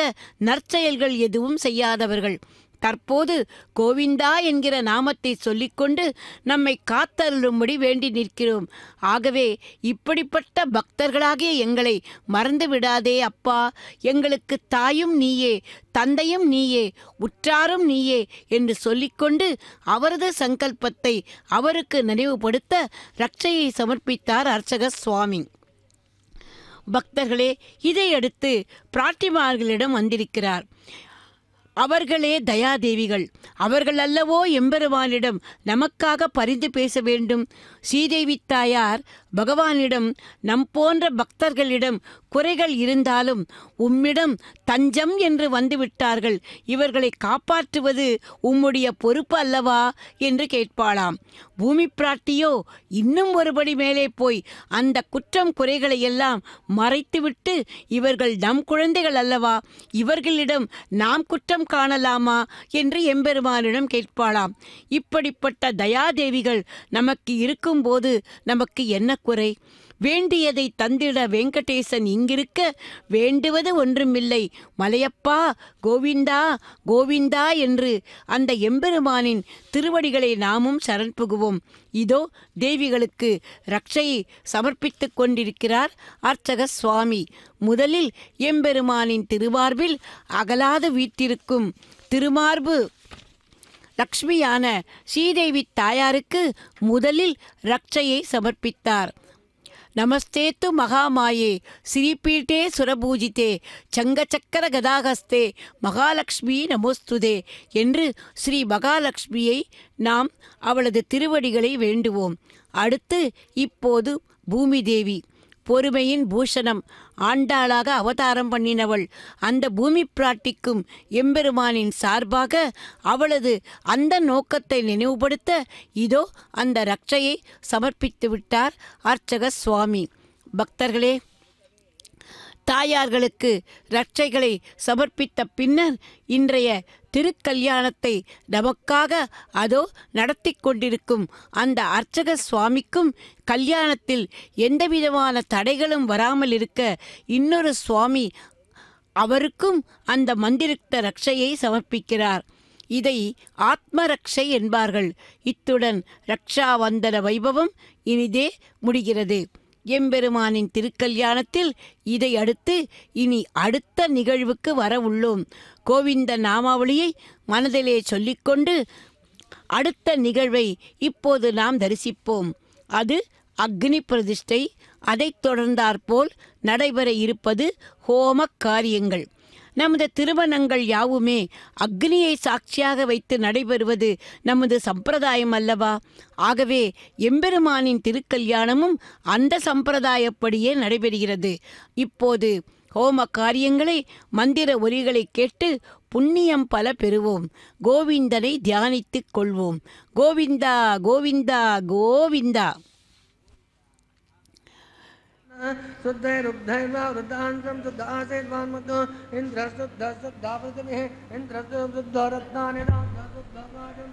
நற்செயல்கள் எதுவும் செய்யாதவர்கள். தற்போது கோவிந்தா என்கிற நாமத்தை சொல்லிக்கொண்டு நம்மை காத்தருளும்படி வேண்டி நிற்கிறோம். ஆகவே இப்படிப்பட்ட பக்தர்களாகிய எங்களை மறந்து விடாதே அப்பா. எங்களுக்கு தாயும் நீயே, தந்தையும் நீயே, உற்றாரும் நீயே என்று சொல்லிக்கொண்டு அவரது சங்கல்பத்தை அவருக்கு நினைவுபடுத்த ரட்சையை சமர்ப்பித்தார் அர்ச்சக சுவாமி. பக்தர்களே, இதையடுத்து பிராட்டிமார்களிடம் வந்திருக்கிறார். அவர்களே தயாதேவிகள். அவர்கள் அல்லவோ எம்பெருமானிடம் நமக்காக பரிந்து பேச வேண்டும். ஸ்ரீதேவி தாயார் பகவானிடம், நம் போன்ற பக்தர்களிடம் குறைகள் இருந்தாலும் உம்மிடம் தஞ்சம் என்று வந்துவிட்டார்கள், இவர்களை காப்பாற்றுவது உம்முடைய பொறுப்பு அல்லவா என்று கேட்பாளாம். பூமி பிராட்டியோ இன்னும் ஒருபடி மேலே போய் அந்த குற்றம் குறைகளை எல்லாம் மறைத்துவிட்டு, இவர்கள் நம் குழந்தைகள் அல்லவா, இவர்களிடம் நாம் குற்றம் காணலாமா என்று எம்பெருமானிடம் கேட்பாளாம். இப்படிப்பட்ட தயாதேவிகள் நமக்கு இருக்கும்போது நமக்கு என்ன குறை? வேண்டியதை தந்திட வெங்கடேசன் இங்கிருக்க வேண்டுவது ஒன்றுமில்லை. மலையப்பா கோவிந்தா கோவிந்தா என்று அந்த எம்பெருமானின் திருவடிகளை நாமும் சரண் புகுவோம். இதோ தேவிகளுக்கு ரட்சையை சமர்ப்பித்து கொண்டிருக்கிறார் அர்ச்சக சுவாமி. முதலில் எம்பெருமானின் திருமார்பில் அகலாது வீற்றிருக்கும் திருமார்பு லக்ஷ்மியான ஸ்ரீதேவி தாயாருக்கு முதலில் ரட்சையை சமர்ப்பித்தார். நமஸ்தேத்து மகாமாயே ஸ்ரீபீட்டே சுரபூஜித்தே சங்கச்சக்கர கதாகஸ்தே மகாலட்சுமி நமோஸ்துதே என்று ஸ்ரீ மகாலட்சுமியை நாம் அவளது திருவடிகளை வேண்டுவோம். அடுத்து இப்போது பூமி தேவி, பொறுமையின் பூஷணம், ஆண்டாளாக அவதாரம் பண்ணினவள். அந்த பூமி பிராட்டிக்கும் எம்பெருமானின் சார்பாக அவளது அந்த நோக்கத்தை நினைவுபடுத்த இதோ அந்த ரட்சையை சமர்ப்பித்து விட்டார் அர்ச்சக சுவாமி. பக்தர்களே, தாயார்களுக்கு ரட்சைகளை சமர்ப்பித்த பின்னர் இன்றைய திருக்கல்யாணத்தை நமக்காக அதோ நடத்தி கொண்டிருக்கும் அந்த அர்ச்சக சுவாமிக்கும் கல்யாணத்தில் எந்தவிதமான தடைகளும் வராமல் இருக்க இன்னொரு சுவாமி அவருக்கும் அந்த மந்திரித்த ரட்சையை சமர்ப்பிக்கிறார். இதை ஆத்மரக்ஷை என்பார்கள். இத்துடன் ரக்ஷாவந்தன வைபவம் இனிதே முடிகிறது. எம்பெருமானின் திருக்கல்யாணத்தில் இதை அடுத்து இனி அடுத்த நிகழ்வுக்கு வர உள்ளோம். கோவிந்த நாமாவளியை மனதிலே சொல்லிக்கொண்டு அடுத்த நிகழ்வை இப்போது நாம் தரிசிப்போம். அது அக்னி பிரதிஷ்டை. அதைத் தொடர்ந்தாற்போல் நடைபெற இருப்பது ஹோம காரியங்கள். நமது திருமணங்கள் யாவுமே அக்னியை சாட்சியாக வைத்து நடைபெறுவது நமது சம்பிரதாயம் அல்லவா? ஆகவே எம்பெருமானின் திருக்கல்யாணமும் அந்த சம்பிரதாயப்படியே நடைபெறுகிறது. இப்போது ஹோம காரியங்களை, மந்திர ஒலிகளை கேட்டு புண்ணியம் பல பெறுவோம். கோவிந்தனை தியானித்துக் கொள்வோம். கோவிந்தா கோவிந்தா கோவிந்தா. शुद्धैरुद्धैर्वृद्धान्तं शुद्धासेद्वान्मतो इन्द्रशुद्धशुद्धावृतमिः इन्द्रशुद्धरत्नानि शुद्धवाजं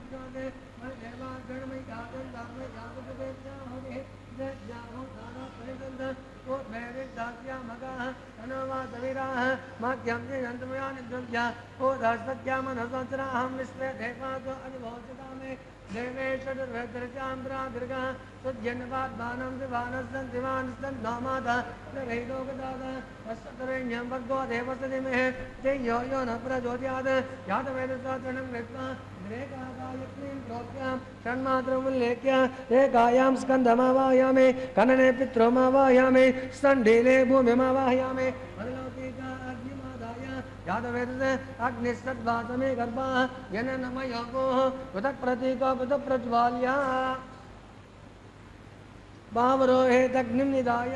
देवेश्वरचान्द्रादृगा सुजन्वाद्मानं दिवानस्सन्दिवानस्सन्नामादा रैलोकदादा वस्तुरेण्यं भगवो देवसदिमहे जयो यो न प्रचोदयात् यातवेदसाचनं कृत्वा ग्रेकागायत्रीं प्रोक्त्यां षण्मात्रमुल्लेख्य एकायां स्कन्धमावाहयामि कनने पित्रोमावाहयामि स्तण्डीले भूमिमावाहयामि यादवेदसे अग्निस्तद्वासमे गर्भः येन नमयोगो पृथक् प्रतीको पृथक् प्रज्वाल्या बावरोहे तग्निं निधाय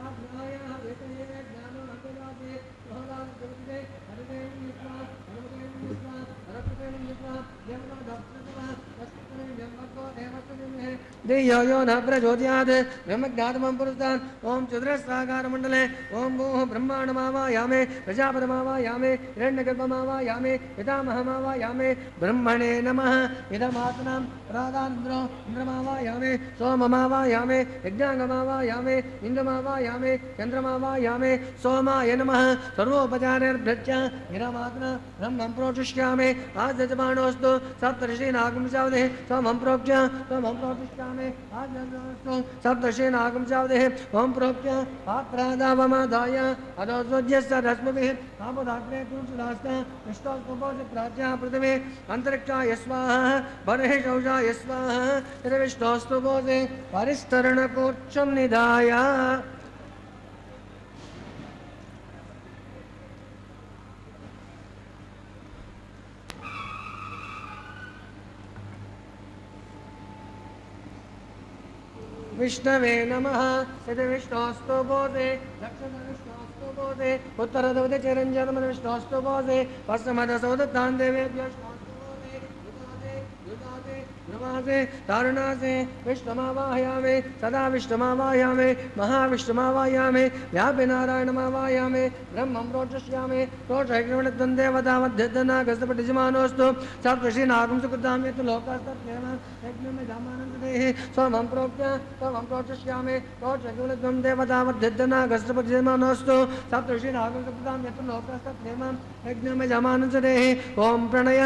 आज्ञाय वेतये ज्ञानं अन्तराते प्रहलाद दुर्गे हरिदेव निस्वा हनुमतेन निस्वा हरकृतेन निस्वा देवता दक्षिणः तस्करेण जन्मको देवस्तुमे देयो यो न प्रचोदयात् ब्रह्मज्ञातमं पुरुषान् ओम चतुरस्राकारमण्डले ओम भूः ब्रह्माण्डमावायामे प्रजापतिमावायामे हिरण्यगर्भमावायामे पितामहमावायामे ब्रह्मणे नमः इदमात्मनां प्रादान्द्रो इन्द्रमावायामे सोममावायामे यज्ञांगमावायामे इन्द्रमावायामे चन्द्रमावायामे सोमाय नमः सर्वोपचारैर्भृत्य इदमात्मना ब्रह्मं प्रोचिष्यामि आजजमानोऽस्तु सप्तर्षीनागुंसावदेः सोमं प्रोक्ष्य सोमं प्रोचिष्यामि आजजमानोऽस्तु सप्तर्षीनागुंसावदेः ओम प्रोक्ष्य आप्रादावमादाय अदोज्वज्यस्य रश्मिभिः आपोदाग्ने तुलसीदास्ता विष्णोस्तुपोषि प्राच्या पृथिवी अन्तरिक्षाय स्वाहा बर्हिः शौचाय स्वाहा इति विष्णोस्तुपोषि परिस्तरणकोच्छं निधाय विष्णवे नमः इति विष्णोस्तुपोषि दक्षिण विष्णोस्तुपोषि उत्तरदवति चिरञ्जनमन विष्णोस्तुपोषि पश्चिमदसोदत्तान् देवेभ्यो नमासे तारुणासे विष्णुमावाहयामे सदा विष्णुमावाहयामे महाविष्णुमावाहयामे व्यापि नारायणमावाहयामे ब्रह्मं प्रोचिष्यामि प्रोक्षैग्रवणद्वन्द्वेवतावध्यदनागस्तपटिजमानोऽस्तु सप्तर्षीनागं सुकृतां यत् लोकास्तत्नेम यज्ञमे जामानन्ददेः सोमं प्रोक्ष्य सोमं प्रोचिष्यामि प्रोक्षैग्रवणद्वन्द्वेवतावध्यदनागस्तपटिजमानोऽस्तु सप्तर्षीनागं सुकृतां यत् लोकास्तत्नेम यज्ञमे जामानन्ददेः ओम प्रणय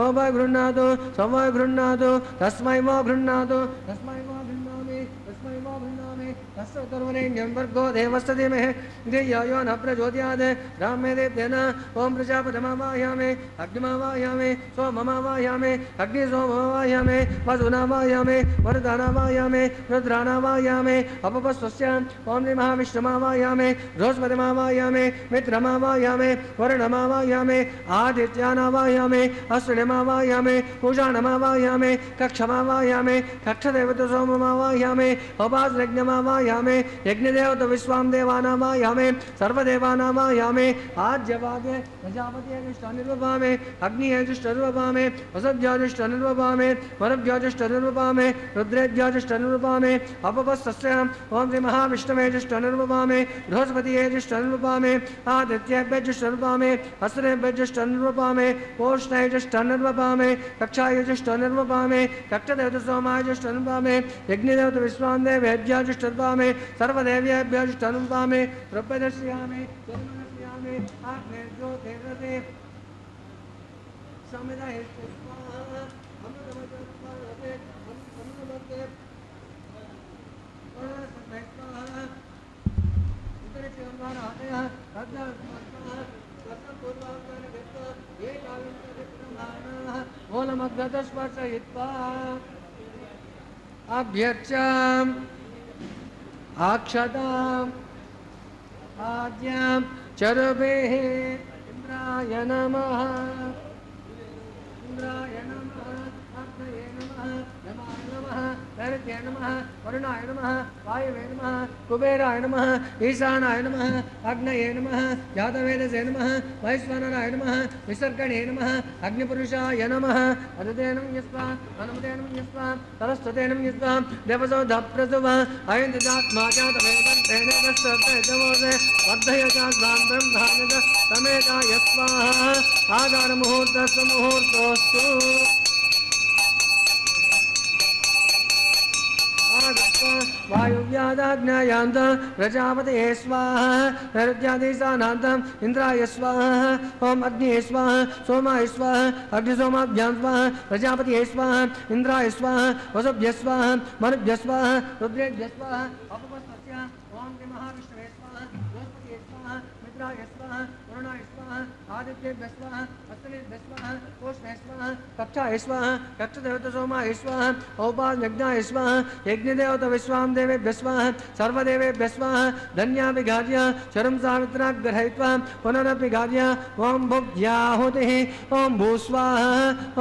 ओम गृह्णातु समय गृह्णातु तस्मै वो गृह्णातु तस्मै वो गृह्णामि तस्मै वो गृह्णामि तस्य तरुणेण्यं वर्गो देवस्य धीमहि धियो यो न प्रचोदयात् ब्राह्मे देव्येन ओम प्रजापतिमावाहयामि अग्निमावाहयामि सोममावाहयामि अग्निसोममावाहयामि वसुनावाहयामि वरदानावाहयामि रुद्रानावाहयामि अपपस्वस्य ओम महाविष्णुमावाहयामि बृहस्पतिमावाहयामि मित्रमावाहयामि वरुणमावाहयामि आदित्यानावाहयामि अश्विनीमावाहयामि पूषाणमावाहयामि कक्षमावाहयामि कक्षदेवतसोममावाहयामि उपासयज्ञमावाहयामि यज्ञदेवत विश्वां देवानावाहयामि सर्वदेवानावाहयामि आज्यभागे प्रजापतिर्विष्टानिर्वपामि अग्निर्विष्टानिर्वपामि वसुभ्योर्विष्टानिर्वपामि वरुभ्योर्विष्टानिर्वपामि रुद्रेभ्योर्विष्टानिर्वपामि अपपस्तस्य ओम श्री महाविष्णुवेर्विष्टानिर्वपामि बृहस्पतिर्विष्टानिर्वपामि आदित्येभ्यर्विष्टानिर्वपामि अस्रेभ्यर्विष्टानिर्वपामि पोष्णैर्विष्टानिर्वपामि कक्षायर्विष्टानिर्वपामि कक्षदेवतसोमायर्विष्टानिर्वपामि यज्ञदेवतविश्वां देवेभ्योर्विष्टानिर्वपामि सर्वदेव्येभ्योर्विष्टानिर्वपामि प्रपदर्शयामि जन्मदर्शयामि आग्नेर्ज्योतिर्रते समिधः स्वाहा अमृतमजस्वाहा अमृतमते स्वाहा उत्तरक्षेमवाराहतयः रद्धास्वाहा रत्नपूर्वाङ्गानगत्वा ये कालं तदित्रमाणाः मूलमग्रतस्पर्शयित्वा अभ्यर्चाम् आक्षताम् आद्यां चरुभेः इंद्राय नमः इंद्राय नमः अग्नये नमः यमाय नमः नैऋत्ये नमः वरुणाय नमः वायवे नमः कुबेराय नमः ईशानाय नमः अग्नये नमः जातवेदसे नमः वैश्वानराय नमः विसर्गणे नमः अग्निपुरुषाय नमः अदतेनं यस्वा अनुमतेनं यस्वा सरस्वतेनं यस्वा देवसो धप्रसुव अयन्तिदात्मा जातवेदं तेन वस्तुते वर्धयजास्वान् ब्रह्मानद समेता यस्वाहा आगारमुहूर्तस्य मुहूर्तोऽस्तु वायुव्यादाज्ञायान्त प्रजापतये स्वाहा नैऋत्यादिशानान्तम् इन्द्राय स्वाहा ओम अग्निये स्वाहा सोमाय स्वाहा अग्निसोमाभ्यां स्वाहा प्रजापतये स्वाहा इन्द्राय स्वाहा वसुभ्यः स्वाहा मरुभ्यः स्वाहा रुद्रेभ्यः स्वाहा अपपस्तस्य ओम महाविष्णवे स्वाहा बृहस्पतये स्वाहा मित्राय स्वाहा वरुणाय स्वाहा आदित्ये स्वाहा अश्विने स्वाहा कोष्णे स्वाहा कक्षाय स्वाहा कक्षदेवता सोमाय स्वाहा औपासयज्ञाय स्वाहा यज्ञदेवता विश्वाम देवेभ्यः स्वाहा सर्वदेवेभ्यः स्वाहा धन्याभिघार्य शरं सावित्राग्रहयित्वा पुनरभिघार्य ओं भुग्याहुतिः ओं भूस्वाहा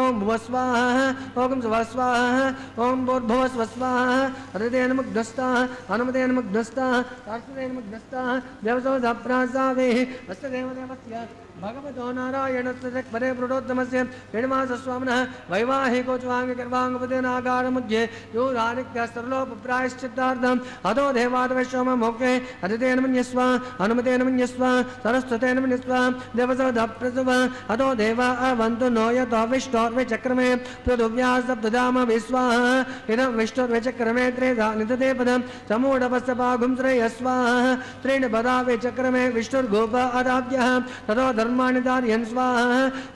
ओं भुवस्वाहा ओं स्वस्वाहा ओं भूर्भुवस्वस्वाहा हृदयेन मुग्धस्ता अनुमतेन मुग्धस्ता तार्षदेन मुग्धस्ता देवसो धप्रासावेः अस्य देवदेवस्य भगवतो नारायणस्य परे प्रोडोत्तमस्य श्रीनिवासस्वामिनः वैवाहिकोच्वाङ्गकर्वाङ्गपदेनागारमुध्ये यूरानित्यस्तरलोपप्रायश्चित्तार्थम् अतो देवादवश्योममोक्षे अदितेन मन्यस्व अनुमतेन मन्यस्व सरस्वतेन मन्यस्व देवसोधप्रसव अतो देवा अवन्तु नो यतो विष्णोर्विचक्रमे पृथिव्यासप्तधाम विस्वाहा इदं विष्णोर्विचक्रमे त्रेधा निदते पदं समूढपस्तपागुं श्रेयस्वाहा त्रीणि पदा विचक्रमे विष्णुर्गोप अदाभ्यः ततो धर्माणि धारयन् स्वाहा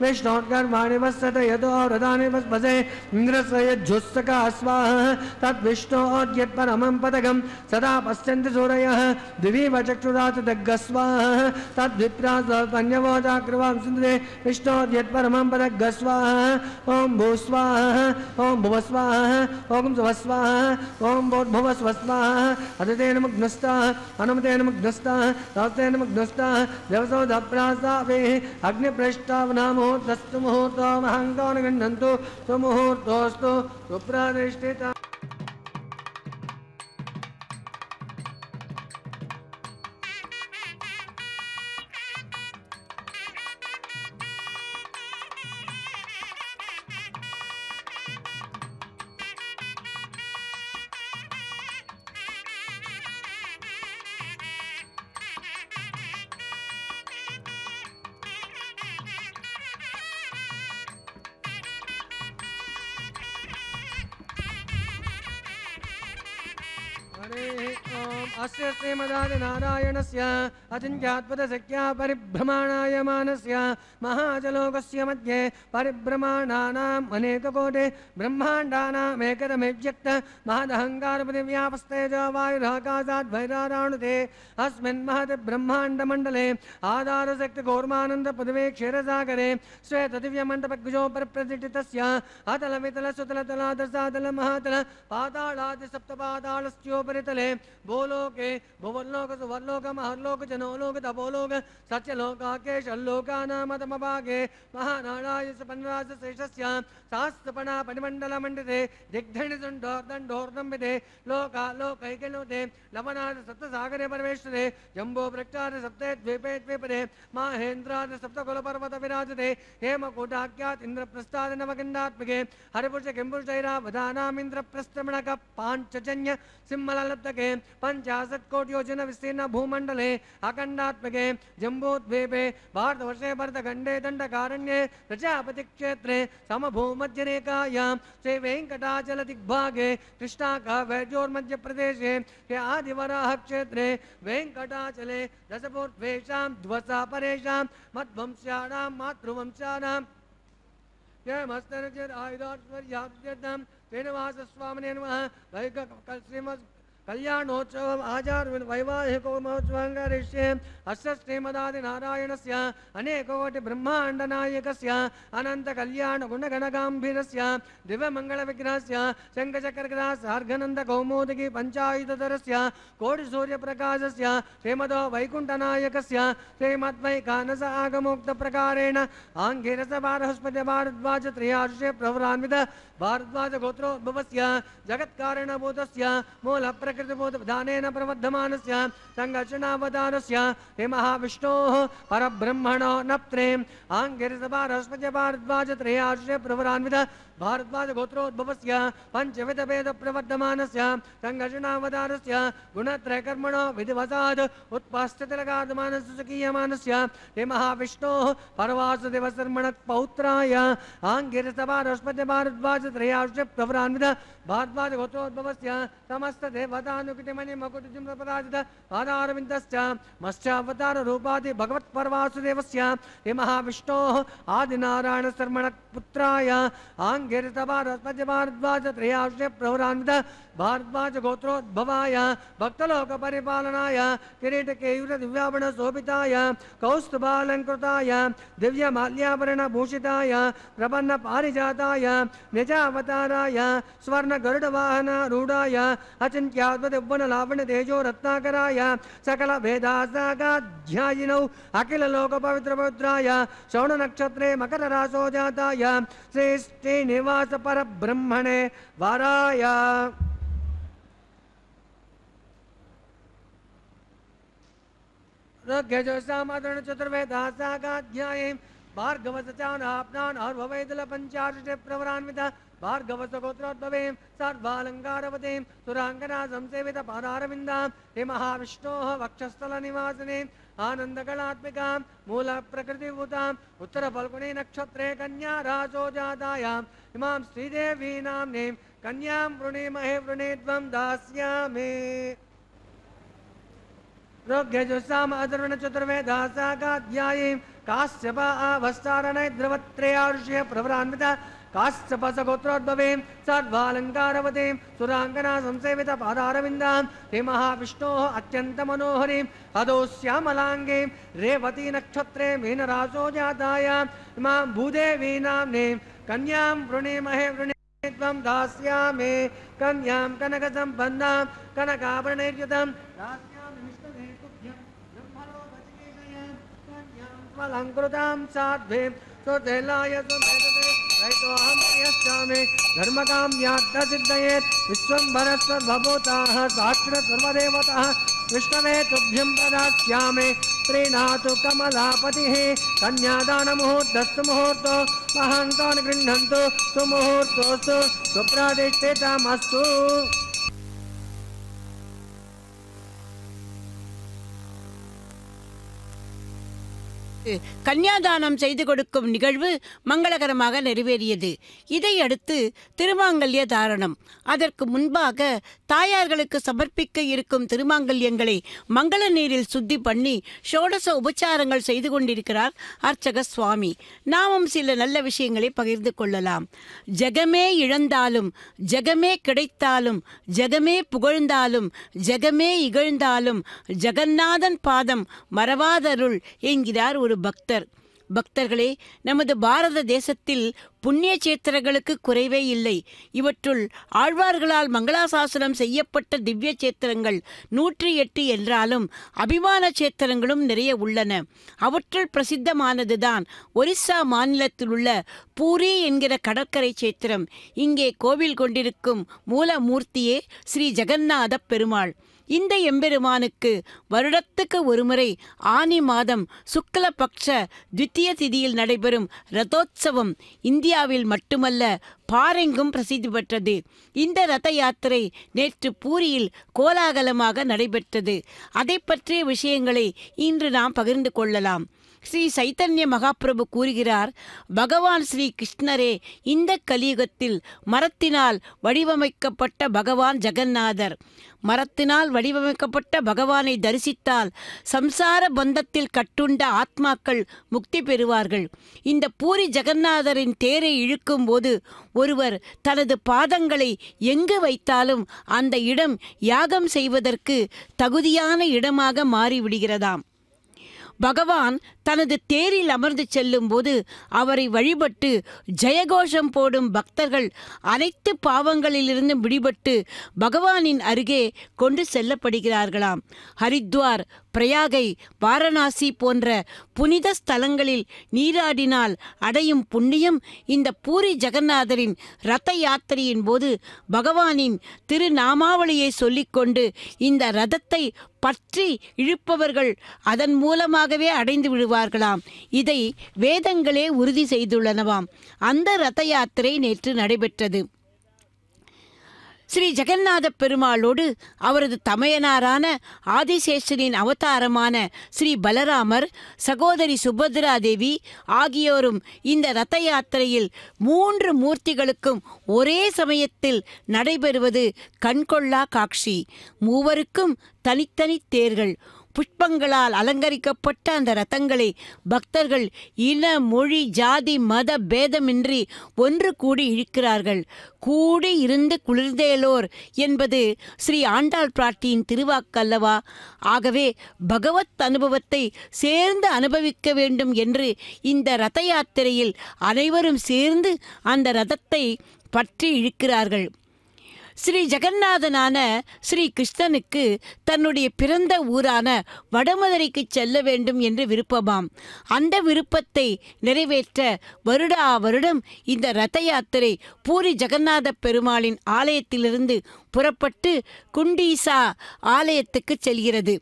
विष्णोर्कर्माणि वसत यतो व्रतानि वस्पसे इन्द्रस्य यज्जुस्तका स्वाहा तद्विष्णोर्यत्परमं पदकं सदा पश्यन्ति सूरयः दिवीव चक्षुरात् दग्गस्वाहा तद्विप्रासपन्यवोजाकृवां सिन्धे विष्णोर्यत्परमं पदग्गस्वाहा ॐ भूस्वाहा ॐ भुवस्वाहा ॐ सुवस्वाहा ॐ भूर्भुवस्वस्वाहा अदितेन मुग्नस्ता अनुमतेन मुग्नस्ता दासेन मुग्नस्ता देवसो धप्रासावे अग्निपृष्ठावनामुहूर्तस्तु मुहूर्तमहङ्गान् गृह्णन्तु सुमुहूर्तोऽस्तु सुप्रतिष्ठिता अस्य श्रीमदादिनारायणस्य अचिन्त्यात्पदशक्या परिभ्रमाणाय मानस्य महाजलोकस्य मध्ये परिभ्रमाणानाम् अनेककोटि ब्रह्माण्डानामेकदमेव्यक्त महदहङ्कारपृथिव्यापस्तेजो वायुराकाशाद्वैराराणुते अस्मिन् महति ब्रह्माण्डमण्डले आधारशक्तिघोर्मानन्दपृथिवे क्षीरसागरे श्वेतदिव्यमण्डपग्जो परिप्रतिष्ठितस्य अतलवितलसुतलतलादसातल महातल पाताळादिसप्तपाताळस्योपरितले भूलोके भुवल्लोक सुवर्लोक महर्लोक जनोलोक तपोलोक सत्यलोकाकेशल्लोकानामतमभागे महानाराय सपन्वास शेषस्य शास्त्रपणा परिमण्डलमण्डिते दिग्धनिसुण्डोर्दण्डोर्दम्बिते लोकालोकैकलोते लवनाद सप्तसागरे परमेश्वरे जम्बो वृक्षाद सप्ते द्वीपे द्वीपदे माहेन्द्राद सप्तकुलपर्वत विराजते हेमकूटाख्यात् इन्द्रप्रस्थाद नवकिण्डात्मके हरिपुरुष किम्पुरुषैरावधानामिन्द्रप्रस्थमणक पाञ्चजन्य सिंहलब्धके पंचाशत्कोटियोजन विस्तीर्ण भूमंडले अखंडात्मके जम्बूद्वीपे भारतवर्षे भरतखंडे दंडकारण्ये प्रजापति क्षेत्रे समभूमध्यरेखायां श्री वेंकटाचल दिग्भागे कृष्णाकाव्योर्मध्य प्रदेशे के आदिवराह क्षेत्रे वेंकटाचले दशपूर्वेषां द्वसा परेषां मध्वंस्याणां मातृवंशानां आयुधाश्वर्याद्यर्थं श्रीनिवासस्वामिने नमः श्रीमद् कल्याणोत्सव आचार वैवाहिको महोत्सवङ्गरिष्ये अस्य श्रीमदादिनारायणस्य अनेककोटि ब्रह्माण्डनायकस्य अनन्तकल्याणगुणगणगाम्भीरस्य दिव्यमङ्गलविग्रहस्य शङ्खचक्रगदा सार्घनन्दकौमोदकी पञ्चायुधरस्य कोटिसूर्यप्रकाशस्य श्रीमदो वैकुण्ठनायकस्य श्रीमद्वैकानस आगमोक्तप्रकारेण आङ्गिरसभारहस्पतिभारद्वाज त्रयार्षे प्रवरान्वित भारद्वाजगोत्रोद्भवस्य जगत्कारणभूतस्य मूलप्रकृतिभूतविधानेन प्रवर्धमानस्य सङ्घर्षणावतारस्य हे महाविष्णोः परब्रह्मणो नप्त्रेम् आङ्गिरसभारहस्पतिभारद्वाज त्रयार्षे प्रवरान्वित भारद्वाजगोत्रोद्भवस्य पञ्चविधभेद प्रवर्धमानस्य सङ्घर्षणावतारस्य गुणत्रयकर्मणो विधिवशात् उत्पस्थितिलगादमानस्य सुखीयमानस्य हे महाविष्णोः परवासुदेवशर्मणः पौत्राय आङ्गिरसभारहस्पतिभारद्वाज त्रयार्षे प्रवरान्वित भारद्वाजगोत्रोद्भवस्य समस्तदेव वातानुकुटिमणि मकुटजुम्रपराजित पादारविन्दश्च मत्स्यावताररूपादि भगवत्पर्वासुदेवस्य हे महाविष्णोः आदिनारायणशर्मणपुत्राय आङ्गिरतभारद्वाज त्रयाश्रय प्रवरान्वित भारद्वाज गोत्रोद्भवाय भक्तलोकपरिपालनाय किरीटकेयूर दिव्याभरण शोभिताय कौस्तुभालङ्कृताय दिव्यमाल्याभरणभूषिताय प्रपन्न पारिजाताय निजावताराय स्वर्णगरुडवाहनारूढाय अचिन्त्याद्भुतयौवनलावण्य तेजो रत्नाकराय सकल वेदासागाध्यायिनौ अखिललोकपवित्रपवित्राय श्रवणनक्षत्रे मकररासो जाताय श्री श्रीनिवास परब्रह्मणे वाराय चतुर्वेदासागाध्याये भार्गवसचानाप्नान् अर्भवैदल पंचाशे प्रवरान्वित भार्गवसगोत्रोद्भवे सर्वालङ्कारवतीं सुराङ्गना संसेवित पादारविन्दां हे महाविष्णोः वक्षस्थलनिवासिने आनन्दकलात्मिकां मूलप्रकृतिभूताम् उत्तरफल्गुनी नक्षत्रे कन्या राजो जातायाम् इमां श्रीदेवी नाम्नीं कन्यां वृणीमहे वृणीत्वं दास्यामि रोग्यजुस्साम अधर्वण चतुर्वेदासागाध्यायीं काश्यप आवस्तारणे द्रवत्रयार्षय प्रवरान्वित काश्यपसगोत्रोद्भवीं सर्वालङ्कारवतीं सुराङ्गना संसेवित पादारविन्दां हे महाविष्णोः अत्यन्तमनोहरीं अधोश्यामलाङ्गीं रेवती नक्षत्रे मीनरासो जातायां इमां भूदेवी नाम्नीं कन्यां वृणीमहे वृणीत्वं दास्यामि कन्यां कनकसम्पन्नां कनकाभरणैर्युतं अलंकृतां साध्वीं सुतेलाय सुमेधसे रहितोऽहं प्रियश्चामि धर्मकाम्यार्थसिद्धये विश्वम्भरस्वर्वभूताः साक्षिणः सर्वदेवताः विष्णवे तुभ्यं प्रदास्यामि प्रीणातु कमलापतिः कन्यादानमुहूर्तस्तु मुहूर्तो महान्तान् गृह्णन्तु सुमुहूर्तोऽस्तु सुप्रतिष्ठितमस्तु கன்னியாதானம் செய்து கொடுக்கும் நிகழ்வு மங்களகரமாக நிறைவேறியது. இதையடுத்து திருமாங்கல்ய தாரணம். அதற்கு முன்பாக தாயார்களுக்கு சமர்ப்பிக்க இருக்கும் திருமாங்கல்யங்களை மங்கள நீரில் சுத்தி பண்ணி ஷோடச உபச்சாரங்கள் செய்து கொண்டிருக்கிறார் அர்ச்சக சுவாமி. நாமும் சில நல்ல விஷயங்களை பகிர்ந்து கொள்ளலாம். ஜெகமே இழந்தாலும், ஜெகமே கிடைத்தாலும், ஜெகமே புகழ்ந்தாலும், ஜெகமே இகழ்ந்தாலும் ஜெகநாதன் பாதம் மறவாதருள் என்கிறார் ஒரு பக்தர். பக்தர்களே, நமது பாரத தேசத்தில் புண்ணிய சேத்திரங்களுக்கு குறைவே இல்லை. இவற்றுள் ஆழ்வார்களால் மங்களாசாசனம் செய்யப்பட்ட திவ்ய சேத்திரங்கள் 108 என்றாலும் அபிமான சேத்திரங்களும் நிறைய உள்ளன. அவற்றுள் பிரசித்தமானதுதான் ஒரிஸ்ஸா மாநிலத்தில் உள்ள பூரி என்கிற கடற்கரை சேத்திரம். இங்கே கோவில் கொண்டிருக்கும் மூலமூர்த்தியே ஸ்ரீ ஜெகநாத பெருமாள். இந்த எம்பெருமானுக்கு வருடத்துக்கு ஒருமுறை ஆனி மாதம் சுக்லபக்ஷ துவித்திய திதியில் நடைபெறும் ரதோத்சவம் இந்தியாவில் மட்டுமல்ல பாரெங்கும் பிரசித்தி பெற்றது. இந்த ரத யாத்திரை நேற்று பூரியில் கோலாகலமாக நடைபெற்றது. அதை பற்றிய விஷயங்களை இன்று நாம் பகிர்ந்து கொள்ளலாம். ஸ்ரீ சைத்தன்ய மகாபிரபு கூறுகிறார், பகவான் ஸ்ரீ கிருஷ்ணரே இந்த கலியுகத்தில் மரத்தினால் வடிவமைக்கப்பட்ட பகவான் ஜெகநாதர். மரத்தினால் வடிவமைக்கப்பட்ட பகவானை தரிசித்தால் சம்சார பந்தத்தில் கட்டுண்ட ஆத்மாக்கள் முக்தி பெறுவார்கள். இந்த பூரி ஜெகநாதரின் தேரை இழுக்கும் போது ஒருவர் தனது பாதங்களை எங்கு வைத்தாலும் அந்த இடம் யாகம் செய்வதற்கு தகுதியான இடமாக மாறிவிடுகிறதாம். பகவான் தனது தேரில் அமர்ந்து செல்லும் போது அவரை வழிபட்டு ஜெயகோஷம் போடும் பக்தர்கள் அனைத்து பாவங்களிலிருந்து விடுபட்டு பகவானின் அருகே கொண்டு செல்லப்படுகிறார்களாம். ஹரித்வார், பிரயாகை, வாரணாசி போன்ற புனித ஸ்தலங்களில் நீராடினால் அடையும் புண்ணியம் இந்த பூரி ஜெகநாதரின் ரத யாத்திரையின் போது பகவானின் திருநாமாவளியை சொல்லிக்கொண்டு இந்த ரதத்தை பற்றி இழுப்பவர்கள் அதன் மூலமாகவே அடைந்து விடுவார்களாம். இதை வேதங்களே உறுதி செய்துள்ளனவாம். அந்த ரத யாத்திரை நேற்று நடைபெற்றது. ஸ்ரீ ஜெகநாத பெருமாளோடு அவரது தமையனாரான ஆதிசேஷனின் அவதாரமான ஸ்ரீ பலராமர், சகோதரி சுபத்ரா தேவி ஆகியோரும் இந்த ரத யாத்திரையில் 3 மூர்த்திகளுக்கும் ஒரே சமயத்தில் நடைபெறுவது கண்கொள்ளா காட்சி. மூவருக்கும் தனித்தனி தேர்கள். புஷ்பங்களால் அலங்கரிக்கப்பட்ட அந்த ரதங்களை பக்தர்கள் இன, மொழி, ஜாதி, மத பேதமின்றி ஒன்று கூடி இழுக்கிறார்கள். கூடி இருந்து குளிர்ந்தேலோர் என்பது ஸ்ரீ ஆண்டாள் பிராட்டியின் திருவாக்கல்லவா? ஆகவே பகவத் அனுபவத்தை சேர்ந்து அனுபவிக்க வேண்டும் என்று இந்த ரத யாத்திரையில் அனைவரும் சேர்ந்து அந்த ரதத்தை பற்றி இழுக்கிறார்கள். ஸ்ரீ ஜெகநாதனான ஸ்ரீ கிருஷ்ணனுக்கு தன்னுடைய பிறந்த ஊரான வடமதுரைக்கு செல்ல வேண்டும் என்று விருப்பமாம். அந்த விருப்பத்தை நிறைவேற்ற வருடா வருடம் இந்த ரத யாத்திரை பூரி ஜெகநாத பெருமாளின் ஆலயத்திலிருந்து புறப்பட்டு குண்டீசா ஆலயத்துக்கு செல்கிறது.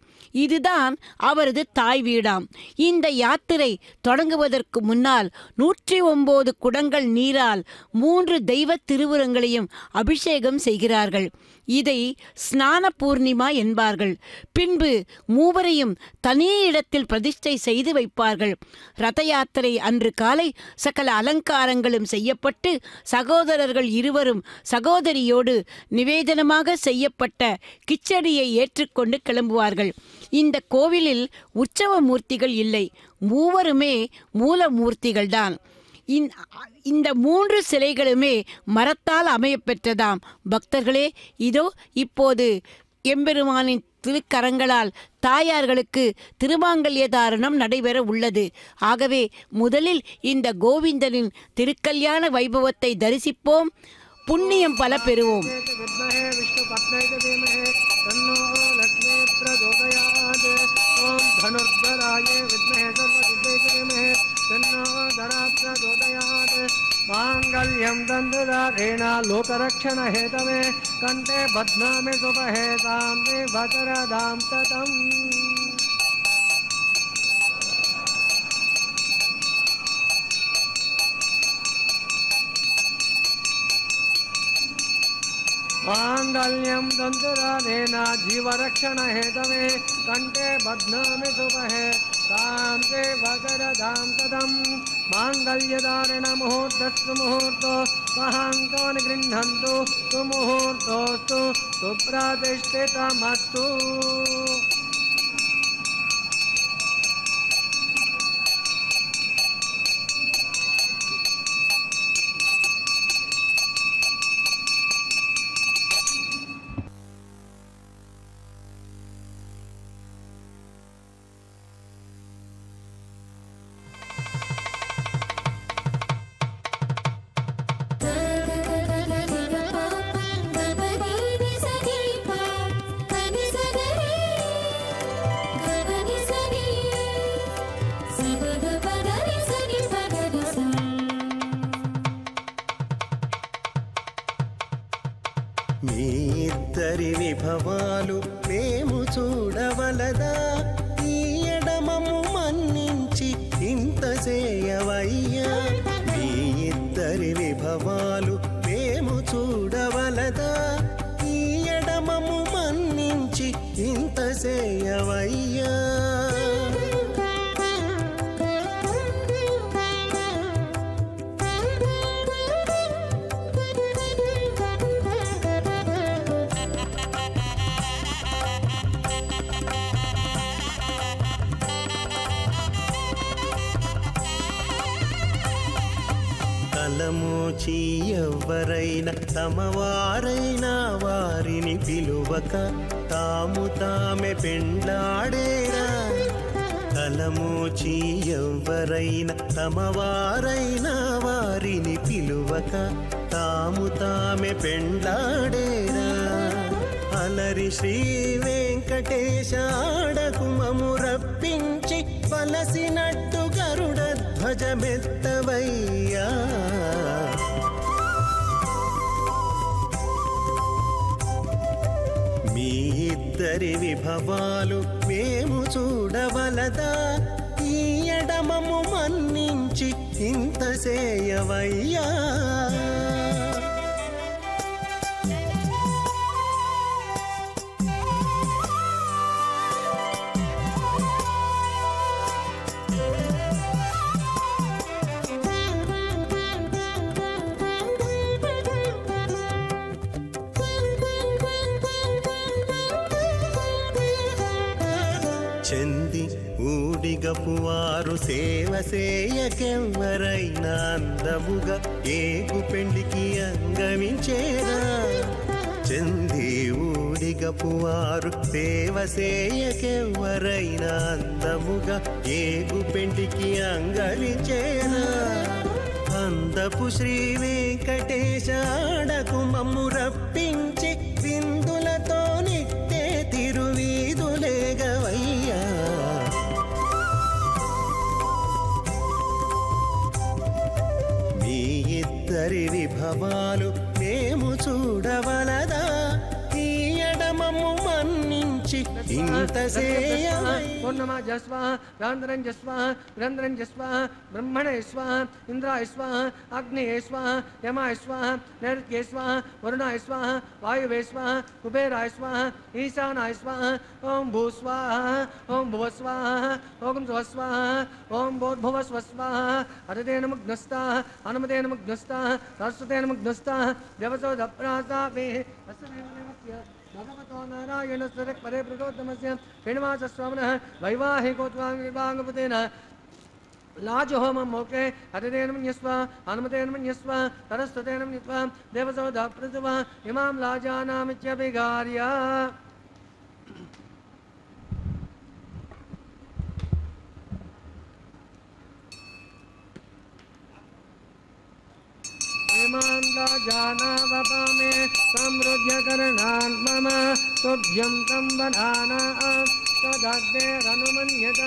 இதுதான் அவரது தாய் வீடாம். இந்த யாத்திரை தொடங்குவதற்கு முன்னால் 109 குடங்கள் நீரால் 3 தெய்வ திருவுருவங்களையும் அபிஷேகம் செய்கிறார்கள். இதை ஸ்நான பூர்ணிமா என்பார்கள். பின்பு மூவரையும் தனி இடத்தில் பிரதிஷ்டை செய்து வைப்பார்கள். ரத யாத்திரை அன்று காலை சகல அலங்காரங்களும் செய்யப்பட்டு சகோதரர்கள் இருவரும் சகோதரியோடு நிவேதனமாக செய்யப்பட்ட கிச்சடியை ஏற்றுக்கொண்டு கிளம்புவார்கள். இந்த கோவிலில் உற்சவ மூர்த்திகள் இல்லை. மூவருமே மூலமூர்த்திகள்தான். இந்த 3 சிலைகளுமே மரத்தால் அமையப்பெற்றதாம். பக்தர்களே, இதோ இப்போது எம்பெருமானின் திருக்கரங்களால் தாயார்களுக்கு திருமாங்கல்ய தாரணம் நடைபெற உள்ளது. ஆகவே முதலில் இந்த கோவிந்தனின் திருக்கல்யாண வைபவத்தை தரிசிப்போம், புண்ணியம் பல பெறுவோம். मांगल्यं दंडधारेण लोकरक्षण हेतवे कंठे बध्नामि शुभहे साम्ये भद्रदां ततम्. मांगल्यं दंडधारेण जीवरक्षण हेतवे कंठे बध्नामि शुभहे साम्ये भद्रदां ततम्. मांगल्यधारण मुहूर्तस्तु मुहूर्तो महांतो निगृह्णन्तु सुमुहूर्तोस्तु सुप्रतिष्ठितमस्तु. మీ ఇద్దరి విభవాలు మేము చూడవలదా, ఈ ఎడమము మన్నించి ఇంత చేయవయ్యా. మీ ఇద్దరి విభవాలు మేము చూడవలదా, ఈ ఎడమము మన్నించి ఇంత చేయవయ్యా. తలమోచి ఎవ్వరైనా తమవారైనా వారిని పిలువక తాము తామే పెండ్లాడేరా. తలమోచి ఎవ్వరైనా తమవారైనా వారిని పిలువక తాము తామే పెండ్లాడేరా. అలరి శ్రీ వెంకటేశ ఆడకుమము రప్పించి వలసినట్టు గరుడ ధ్వజమెత్తవయ్యా. మీ ఇద్దరి విభవాలు మేము చూడవలదా, ఈ ఎడమము మన్నించి ఇంత చేయవయ్యా. చెంది ఊడిగపువారు సేవ సేయకెవ్వరైనా అందముగా ఏగు పెండికి అంగమించేరా చెంది ఊడిగపువారు సేవ సేయకెవ్వరైనా అందముగా ఏగు పెండికి అంగమించేరా అందపు శ్రీ వెంకటేశ ఆడకు మమ్ము రప్పించి విందులతో నిట్టే తిరువీధులేగవయ్యా మీ ఇద్దరి విభవాలు మేము చూడవలదా ఈ ఎడమము మన్నించి ఇంత పూర్ణమ జస్వ రాంధ్రం జస్వ గ్రంథరం జస్వ బ్రహ్మణే స్వాహ ఇంద్రాయ స్వాహ అగ్నేయ స్వాహ యమాయ స్వాహ నైరుత్యే స్వాహ వరుణాయ స్వాహ వాయువే స్వాహ కుబేరాయ స్వాహ ఈశానాయ స్వాహ ఓం భూ స్వాహ ఓం భువ స్వాహ ఓం స్వ స్వాహ ఓం భూర్భువ స్వ స్వాహ హరితేన ముగ్నస్తా హనుమతేన ముగ్నస్తా సరస్వతేన ముగ్నస్తా దేవతో దప్రాసావే भगवतो नारायण स्वरक परे प्रगोत्तमस्य श्रीनिवासस्वामिनः वैवाहिकोत्वाङ्गपुतेन लाजहोमं मोके हरितेन मन्यस्व हनुमतेन मन्यस्व सरस्वतेन मन्यस्व देवसो धप्रसव इमां लाजानामित्यभिगार्य जानावपामे समृद्ध्यकरणान् मम तुभ्यं तं वदानां तदग्नेरनुमन्यतां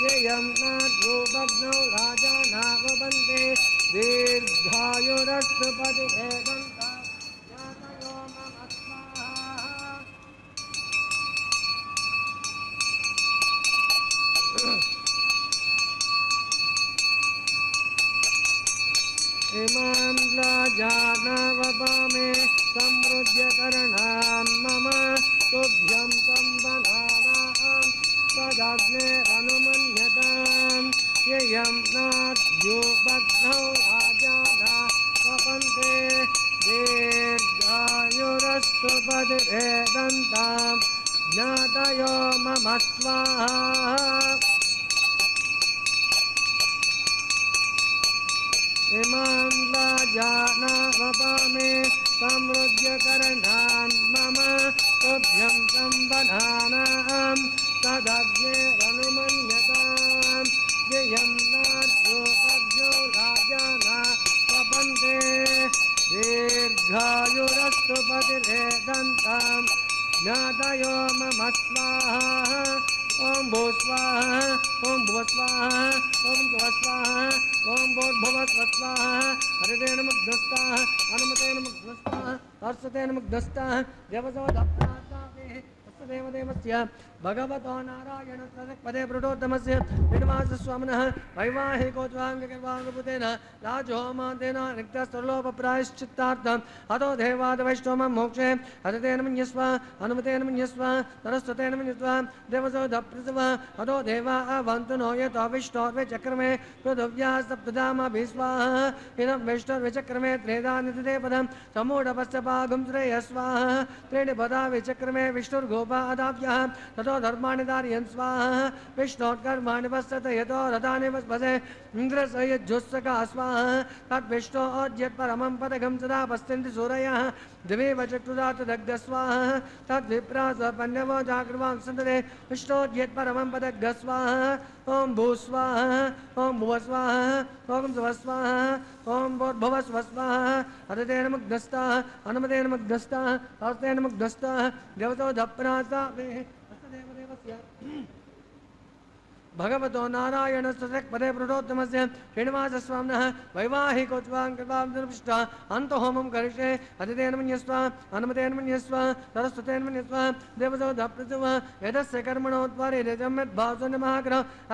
येयं नाद्रूपग्नौ राजानावपन्ते दीर्घायुरस्तु पतिभेदन्ता ज्ञातयो मम स्वाहा इमां लाजानावपामे समृद्ध्यकरणान् मम तुभ्यं तं वदानां तदग्नेरनुमन्यतां येयं नाद्यूपग्नौ राजाना वपन्ते दीर्घायुरस्तु पतिभेदन्तां ज्ञातयो मम स्वाहा इमां लाजानावपामे समृद्ध्यकरणान् मम तुभ्यं तं वदानां तदग्नेरनुमन्यतां येयं नाद्यूपग्नौ राजाना वपन्ते दीर्घायुरस्तु पतिभेदन्तां ज्ञातयो मम स्वाहा ओम भू स्वाहा ओम भुव स्वाहा ओम स्व स्वाहा ओम भूर्भुव स्व स्वाहा हरितेन मुग्धस्ताः हनुमतेन मुग्धस्ताः हर्षतेन मुग्धस्ताः देवसो दप्रासावे देवदेवस्य भगवतो नारायण पदे प्रोटोत्तमस्य श्रीनिवासस्वामिनः वैवाहिकोत्वाङ्गपुतेन लाजहोमान्तेन रिक्तस्तरलोपप्रायश्चित्तार्थम् अतो देवादवैष्णवं मोक्षे हरितेन मन्यस्व हनुमतेन मन्यस्व सरस्वतेन मन्यस्व देवसो दप्रसव अतो देवा अवन्तु नो यतो विष्णोर्वे चक्रमे पृथिव्या सप्तधामाभिः स्वाहा इदं विष्णोर्वे चक्रमे त्रेधा निदते पदं समूढपश्चपागुं श्रेयः स्वाहा त्रीणि पदा विचक्रमे विष्णुर्गोपा अदाभ्यः ततो धर्माणि धारयन् स्वाहा विष्णोत्कर्माणि पश्यते यतो रथानि वस्पसे इन्द्रसयज्जुस्सका स्वाहा तद्विष्णोऽद्यत्परमं पदकं सदा पश्यन्ति सूरयः दिवेव चक्षुषा तदग्ध स्वाहा तद्विप्रासपन्यवो जागृवां सन्तते विष्णोऽद्यत्परमं पदग्ध स्वाहा ओम भू स्वाहा ओम भुव स्वाहा ओम स्व स्वाहा ओम भूर्भुव स्व स्वाहा हरितेन मुग्धस्ताः हनुमतेन मुग्धस्ताः हस्तेन मुग्धस्ताः देवतो दप्रासावे भगवतो नारायण पदे प्रोटोत्तमस्य श्रीनिवासस्वामिनः वैवाहिकोत्वाङ्गपुष्टा अंत होमं करिष्ये हरितेन मन्यस्व हनुमतेन मन्यस्व सरस्वतेन मन्यस्व देवसो धप्रसव यदस्य कर्मणोद्वारे रजम्यद्भासो नमः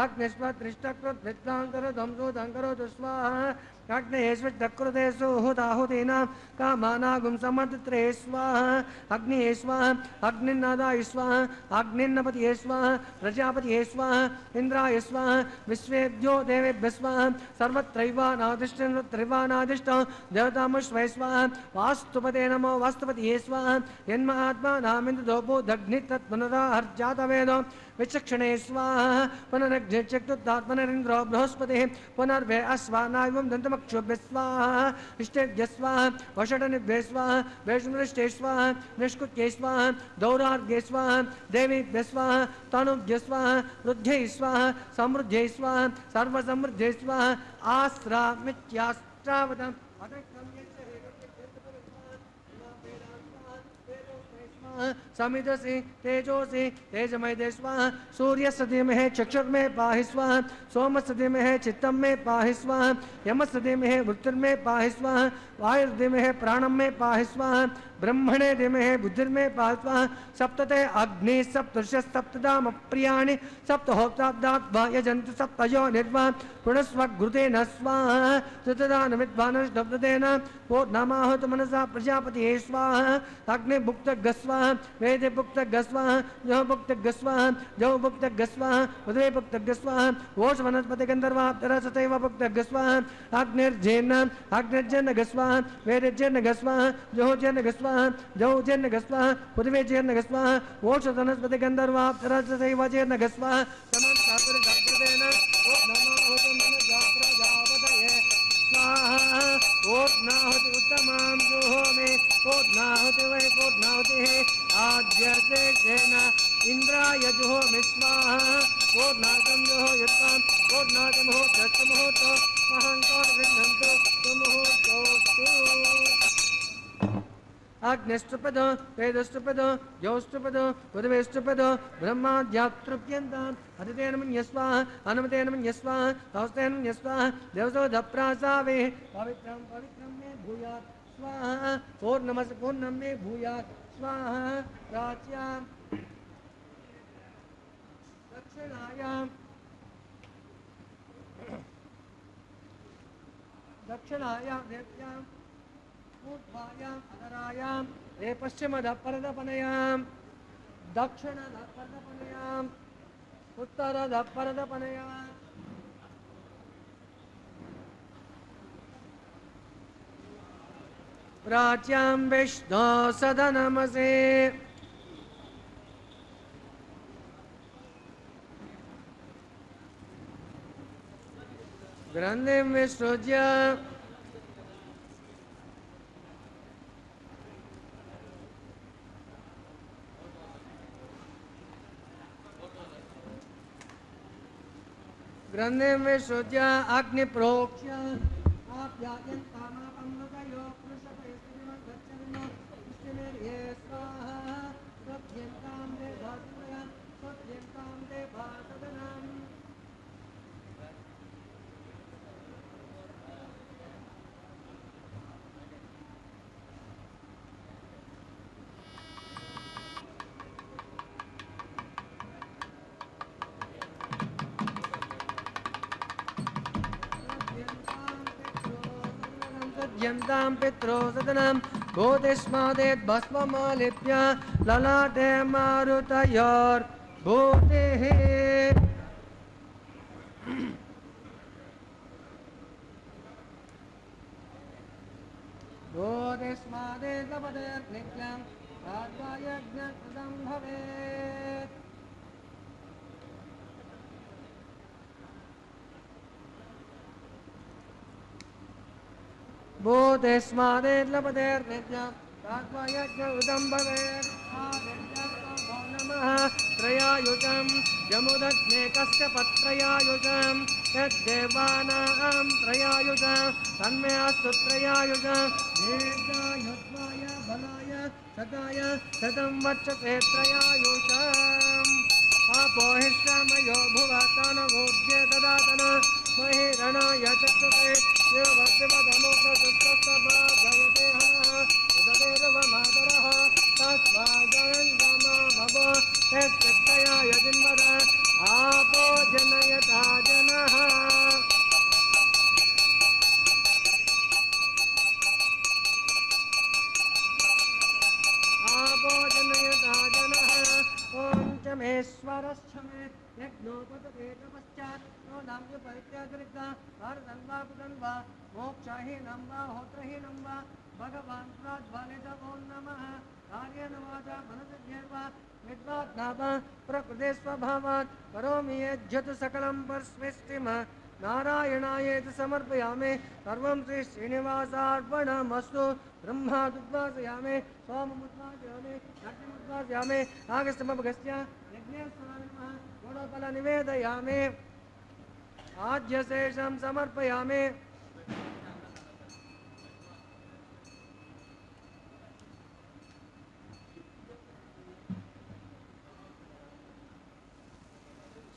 अग्निष्पत्रिष्टकृत् विद्वाङ्करो ध्वंसो धङ्करोतु स्वाहा अग्नेश्वकृते सुहुताहुतीनां कामानागुं समर्थित्रे स्वाहा अग्निये स्वाहा अग्निन्नादाय स्वाहा अग्निन्नपतये स्वाहा प्रजापतये स्वाहा इंद्राय स्वाहा विश्वेभ्यो देवेभ्यः स्वाहा सर्वत्रैवानादिष्ट देवतामुष्वै स्वाहा वास्तुपते नमो वास्तुपतये स्वाहा यन्मात्मानामिन्द्रदोपो दग्नितत्पुनराहर्जातवेदो विचक्षणे स्वाहा पुनरग्निचक्षुत्तात्मनरिन्द्रो बृहस्पतिः पुनर्वे अस्वानायवं दन्तमक्षुभ्यः स्वाहा इष्टेभ्यः स्वाहा वषटनिभ्ये स्वाहा वैष्णुदृष्टे स्वाहा निष्कुत्ये स्वाहा दौरार्घ्ये स्वाहा देवीभ्यः स्वाहा तनुभ्यः स्वाहा वृद्ध्यै स्वाहा समृद्ध्यै स्वाहा सर्वसमृद्ध्यै स्वाहा आस्रामित्याष्ट्रावतम् समिधसि तेजोसि तेजमय दे स्वाहा सूर्यस्य धीमहि चक्षुर्मे पाहि स्वाहा सोमस्य धीमहि चित्तं मे पाहि स्वाहा यमस्य धीमहि वृत्तिर्मे पाहि स्वाहा वायुर्धीमहि प्राणं मे पाहि स्वाहा ब्रह्मणे धीमहि बुद्धिर्मे पाहि स्वाहा सप्तते अग्नि सप्तर्षस्तप्तदाम प्रियाणि सप्तहोत्राब्दात् यजन्तु सप्तयो निर्वाह पुनस्वघृते न स्वाहा तृतदानमिद्वानष्टब्देन पूर्णमाहुत मनसा प्रजापतिये स्वाहा अग्निभुक्त गस्वाहा वेदे भुक्त गस्वाहा जो भुक्त गस्वाहा जो भुक्त गस्वाहा उदरे भुक्त गस्वाहा वोष वनस्पति गंधर्वा तरसतैव भुक्त गस्वाहा अग्निर्जेन अग्निर्जन गस्वाहा वेदजन गस्वाहा जो जन गस्वाहा जो जन गस्वाहा उदरे जन गस्वाहा वोष वनस्पति गंधर्वा तरसतैव जन गस्वाहा समं सागर जागृतेन ओ नमो होतम जात्रा जावतये स्वाहा ओढ़नाहुति उत्तमां जुहोमि ओढ़नाहुति वै ओढ़नाहुति आद्यसे सेना इंद्राय जुहोमि स्वाहा ओढ़नातं जुहो युत्तां ओढ़नातं हो दत्तमुहूर्तो अहंकार विघ्नन्तु सुमुहूर्तोऽस्तु अग्निष्टुपदो वेदष्टुपदो योष्टुपदो उदवेष्टुपदो ब्रह्माद्यातृप्यन्ताम् अदितेन मन्यस्वाहा अनुमतेन मन्यस्वाहा तौस्तेन मन्यस्वाहा देवसो धप्रासावे पवित्रं पवित्रं मे भूयात् स्वाहा पूर्णं मे भूयात् स्वाहा प्राच्यां दक्षिणायां देव्यां ऊर्ध्वायाम् अधरायां रे पश्चिमदपरदपनयां दक्षिणदपरदपनयाम् उत्तरदपरदपनयां प्राच्यां विष्णो सदनमसे ग्रन्थिं विसृज्य ग्रंथे में सोचा अग्नि प्रोक्ष्य आप्यायन कामापमृतयो पुरुषपयस्तिमं गच्छन्नो इष्टमेर्ये स्वाहा सत्यन्तां दे भासुरयां सत्यन्तां दे भासदनाम् यन्तां पित्रो सदनं भूतिस्मादेत् भस्ममालिप्य ललाटे मारुतयोर्भूतिः भूतिस्मादेत् लपतेर्नित्यं रात्वायज्ञकृतं भवेत् भूतेस्मादेत् लपतेर्नित्यं रात्वायज्ञकृतं भवेत् नमः त्रयायुजं यमुदग्नेकस्य पत्रयायुजं यद्देवानां त्रयायुजं तन्मे अस्तु त्रयायुजं दीर्घायुत्वाय बलाय सदाय शतं वर्षसे त्रयायुषम् अपोहिष्यामयो भुवतनभोज्ये ददातन महिरणाय चक्षुषे शिवभक्तिपदमोक्षसुस्तस्तभाजयते उददेर्वमातरः तस्मादयन्दमा भव यस्यक्षयाय जिन्वद आपो जनयता जनः ओम च मेश्वरश्च मे यज्ञोपतते तपश्चात् नो नाम्य परित्यागरिता भारतन्वा वा मोक्षहीनं वा होत्रहीनं वा भगवान् प्राज्वलित ओम नमः कार्येन वाचा मनसद्येर्वा विद्वात्नावा प्रकृते स्वभावात् करोमि यज्जत सकलं परस्मैष्टिम नारायणायेति समर्पयामि सर्वं श्री श्रीनिवासार्पणमस्तु ब्रह्मादुद्वासयामि सोममुद्वासयामि अग्निमुद्वासयामि आगस्त्यमभगस्त्य यज्ञेश्वराय नमः गुणफलनिवेदयामि आज्यशेषं समर्पयामि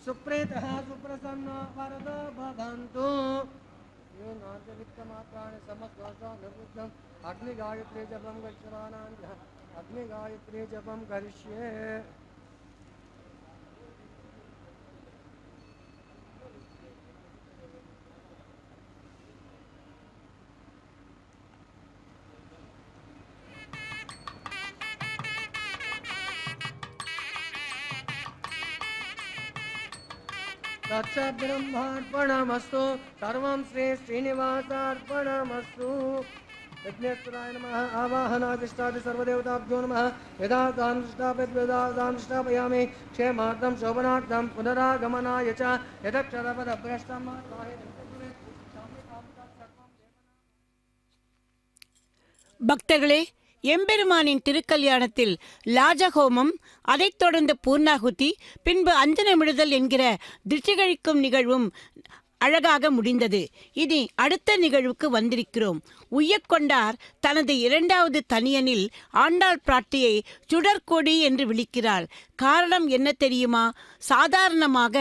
सुप्रीतः सुप्रसन्नो वरदो भवन्तु यो नाद्यवित्तमात्राणि समस्तोषो निर्वृद्धम् अग्निगायत्री जपं गच्छवानान्यः अग्निगायत्री जपं करिष्ये तच्च ब्रह्मार्पणमस्तु सर्वं श्री श्रीनिवासार्पणमस्तु यज्ञेश्वराय नमः आवाहनादिष्टादि सर्वदेवताभ्यो नमः यदा तां स्थापयामि क्षेमार्थं शोभनार्थं पुनरागमनाय च यदक्षरपदभ्रष्टं பக்தர்களே, எம்பெருமானின் திருக்கல்யாணத்தில் லாஜஹோமம், அதைத் தொடர்ந்து பூர்ணாகுதி, பின்பு அஞ்சனமிடுதல் என்கிற திருஷ்டிகழிக்கும் நிகழ்வும் அழகாக முடிந்தது. இனி அடுத்த நிகழ்வுக்கு வந்திருக்கிறோம். உய்யக்கொண்டார் தனது இரண்டாவது தனியனில் ஆண்டாள் பிராட்டியை சுடற்கொடி என்று விളിக்கிறாள். காரணம் என்ன தெரியுமா? சாதாரணமாக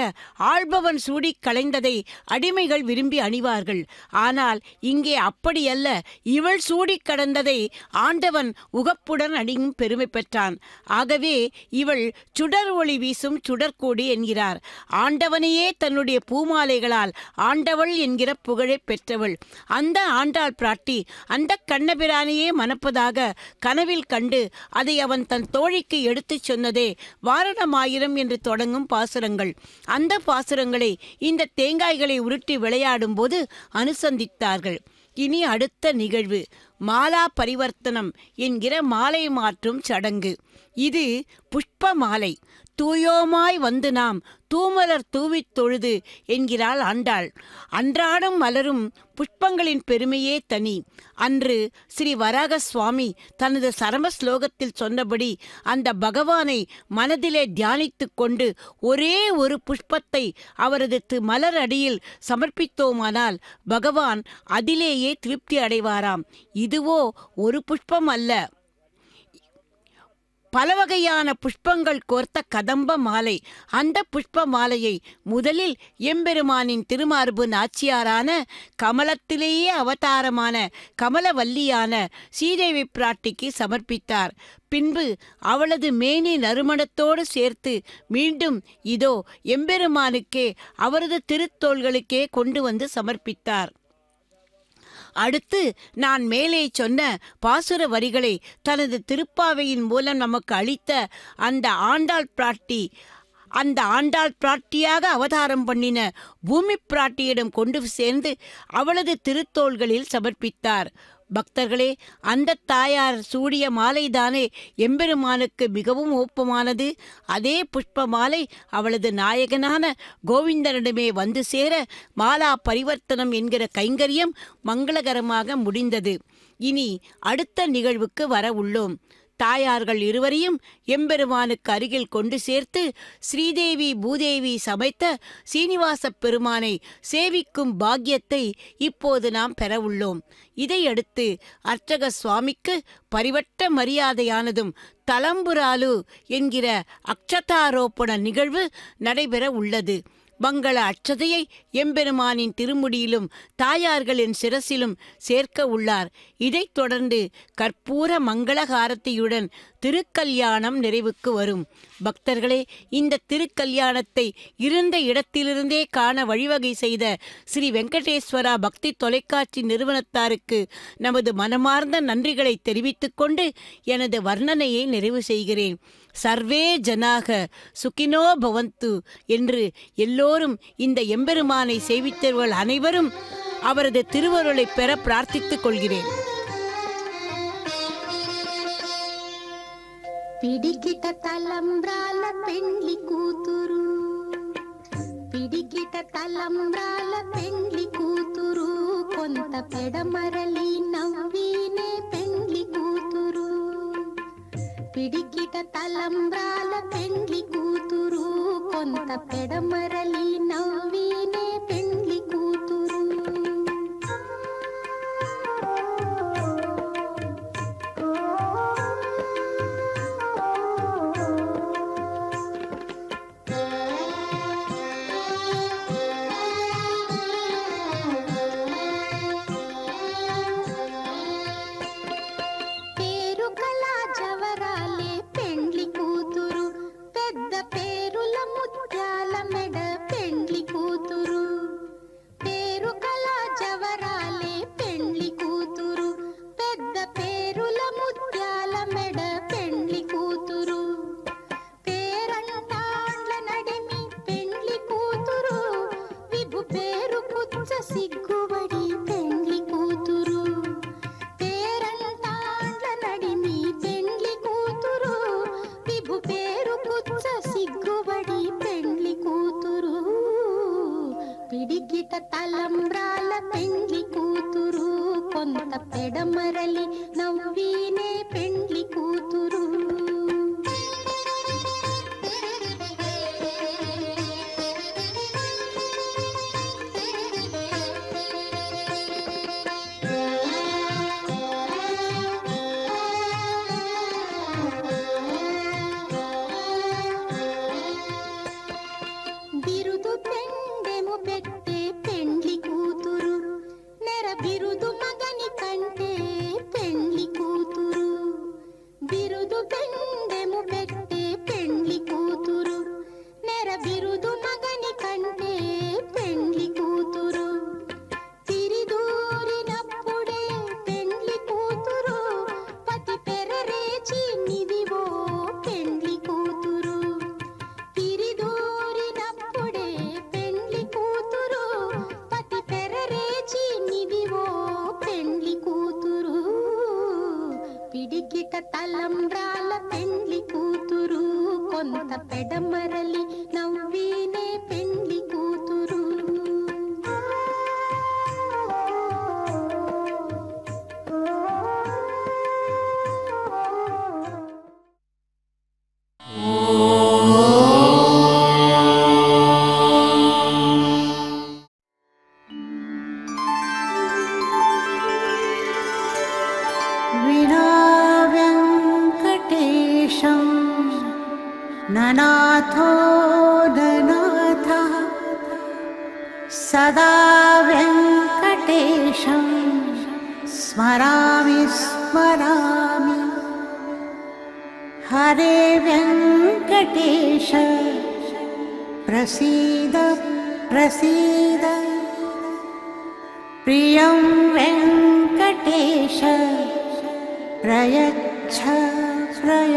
ஆள்பவன் சூடி களைந்ததை அடிமைகள் விரும்பி அணிவார்கள். ஆனால் இங்கே அப்படியல்ல. இவள் சூடி கடந்ததை ஆண்டவன் உகப்புடன் அணியும் பெருமை பெற்றான். ஆகவே இவள் சுடர் ஒளி வீசும் சுடற்கொடி என்கிறார். ஆண்டவனையே தன்னுடைய பூமாலைகளால் ஆண்டவள் என்கிற புகழை பெற்றவள். அந்த ஆண்டாள் பிராட்டி அந்த கண்ணபிரானையே மணப்பதாக கனவில் கண்டு அதை அவன் தன் தோழிக்கு எடுத்துச் சொன்னதே வாரணமாயிரம் என்று தொடங்கும் பாசுரங்கள். அந்த பாசுரங்களை இந்த தேங்காய்களை உருட்டி விளையாடும் போது அனுசந்தித்தார்கள். இனி அடுத்த நிகழ்வு மாலா பரிவர்த்தனம் என்கிற மாலை மாற்றும் சடங்கு. இது புஷ்ப மாலை. தூயோமாய் வந்து நாம் தூமலர் தூவித் தொழுது என்கிறாள் ஆண்டாள். அன்றாடம் மலரும் புஷ்பங்களின் பெருமையே தனி. அன்று ஸ்ரீ வராக சுவாமி தனது சரம ஸ்லோகத்தில் சொன்னபடி அந்த பகவானை மனதிலே தியானித்து கொண்டு ஒரே ஒரு புஷ்பத்தை அவரது மலர் அடியில் சமர்ப்பித்தோமானால் பகவான் அதிலேயே திருப்தி அடைவாராம். இதுவோ ஒரு புஷ்பம் அல்ல, பல வகையான புஷ்பங்கள் கோர்த்த கதம்ப மாலை. அந்த புஷ்ப மாலையை முதலில் எம்பெருமானின் திருமார்பு நாச்சியாரான கமலத்திலேயே அவதாரமான கமலவல்லியான ஸ்ரீதேவி பிராட்டிக்கு சமர்ப்பித்தார். பின்பு அவளது மேனி நறுமணத்தோடு சேர்த்து மீண்டும் இதோ எம்பெருமானுக்கே அவரது திருத்தோள்களுக்கே கொண்டு வந்து சமர்ப்பித்தார். அடுத்து நான் மேலே சொன்ன பாசுர வரிகளை தனது திருப்பாவையின் மூலம் நமக்கு அளித்த அந்த ஆண்டாள் பிராட்டியாக அவதாரம் பண்ணின பூமி பிராட்டியிடம் கொண்டு சேர்ந்து அவளது திருத்தோள்களில் சமர்ப்பித்தார். பக்தர்களே, அந்த தாயார் சூடிய மாலைதானே எம்பெருமானுக்கு மிகவும் ஒப்பமானது. அதே புஷ்ப மாலை அவளது நாயகனான கோவிந்தனிடமே வந்து சேர மாலா பரிவர்த்தனம் என்கிற கைங்கரியம் மங்களகரமாக முடிந்தது. இனி அடுத்த நிகழ்வுக்கு வர உள்ளோம். தாயார்கள் இருவரையும் எம்பெருமானுக்கு அருகில் கொண்டு சேர்த்து ஸ்ரீதேவி பூதேவி சமைத்த சீனிவாச பெருமானை சேவிக்கும் பாக்கியத்தை இப்போது நாம் பெற உள்ளோம். இதையடுத்து அர்ச்சக சுவாமிக்கு பரிவட்ட மரியாதையானதும் தலம்புராலு என்கிற அக்ஷதாரோப்பண நிகழ்வு நடைபெற உள்ளது. மங்கள அட்சதையை எம்பெருமானின் திருமுடியிலும் தாயார்களின் சிரசிலும் சேர்க்க உள்ளார். இதைத் தொடர்ந்து கற்பூர மங்களகாரத்தியுடன் திருக்கல்யாணம் நிறைவுக்கு வரும். பக்தர்களே, இந்த திருக்கல்யாணத்தை இருந்த இடத்திலிருந்தே காண வழிவகை செய்த ஸ்ரீ வெங்கடேஸ்வரா பக்தி தொலைக்காட்சி நிறுவனத்தாருக்கு நமது மனமார்ந்த நன்றிகளை தெரிவித்துக் கொண்டு எனது வர்ணனையை நிறைவு செய்கிறேன். சர்வே ஜனாக சுகினோ பவந்து என்று எல்லோரும் இந்த எம்பெருமானை சேவித்தவர்கள் அனைவரும் அவரது திருவருளை பெற பிரார்த்தித்துக் கொள்கிறேன். పిడికిట తలంబ్రాల పెండ్లి కూతురు, పిడికిట తలంబ్రాల పెండ్లి కూతురు, కొంత పెడమరలి నవ్వినే పెండ్లి కూతురు. పిడికిట తలంబ్రాల పెండ్లి కూతురు, కొంత పెడమరలి నవ్వినే పెండ్లి కూతురు. పిడికిట తలంబ్రాల పెండ్లి కూతురు, కొంత పెడమరలి నవ్వినే పెండ్లి కూతురు. బిరుదు పెండెము పెట్టే పెండ్లి కూతురు, నెర బిరుదు మగని కంటే పెండ్లి కూతురు. బిరుదు పెండెము పెట్టే పెండ్లి కూతురు, నెర బిరుదు మగని కంటే పెండ్లి కూతురు. తిరిదూరినప్పుడే పెండ్లి కూతురు, పతి పెరరేచి నిదివో పెండ్లి కూతురు. తిరిదూరినప్పుడే పెండ్లి కూతురు, పతి పెరరేచి నిదివో పెండ్లి కూతురు. పిడికిట తలంబ్రాల పెండ్లి కూతురు, కొంత పెడమరలి నవ్వినే పెండ్లి కూతురు. विना वेङ्कटेशं ननाथो ननाथः, सदा वेङ्कटेशं स्मरामि स्मरामि. हरे वेङ्कटेश प्रसीद प्रसीद, प्रियं वेङ्कटेश प्रयच्छ प्रयच्छ.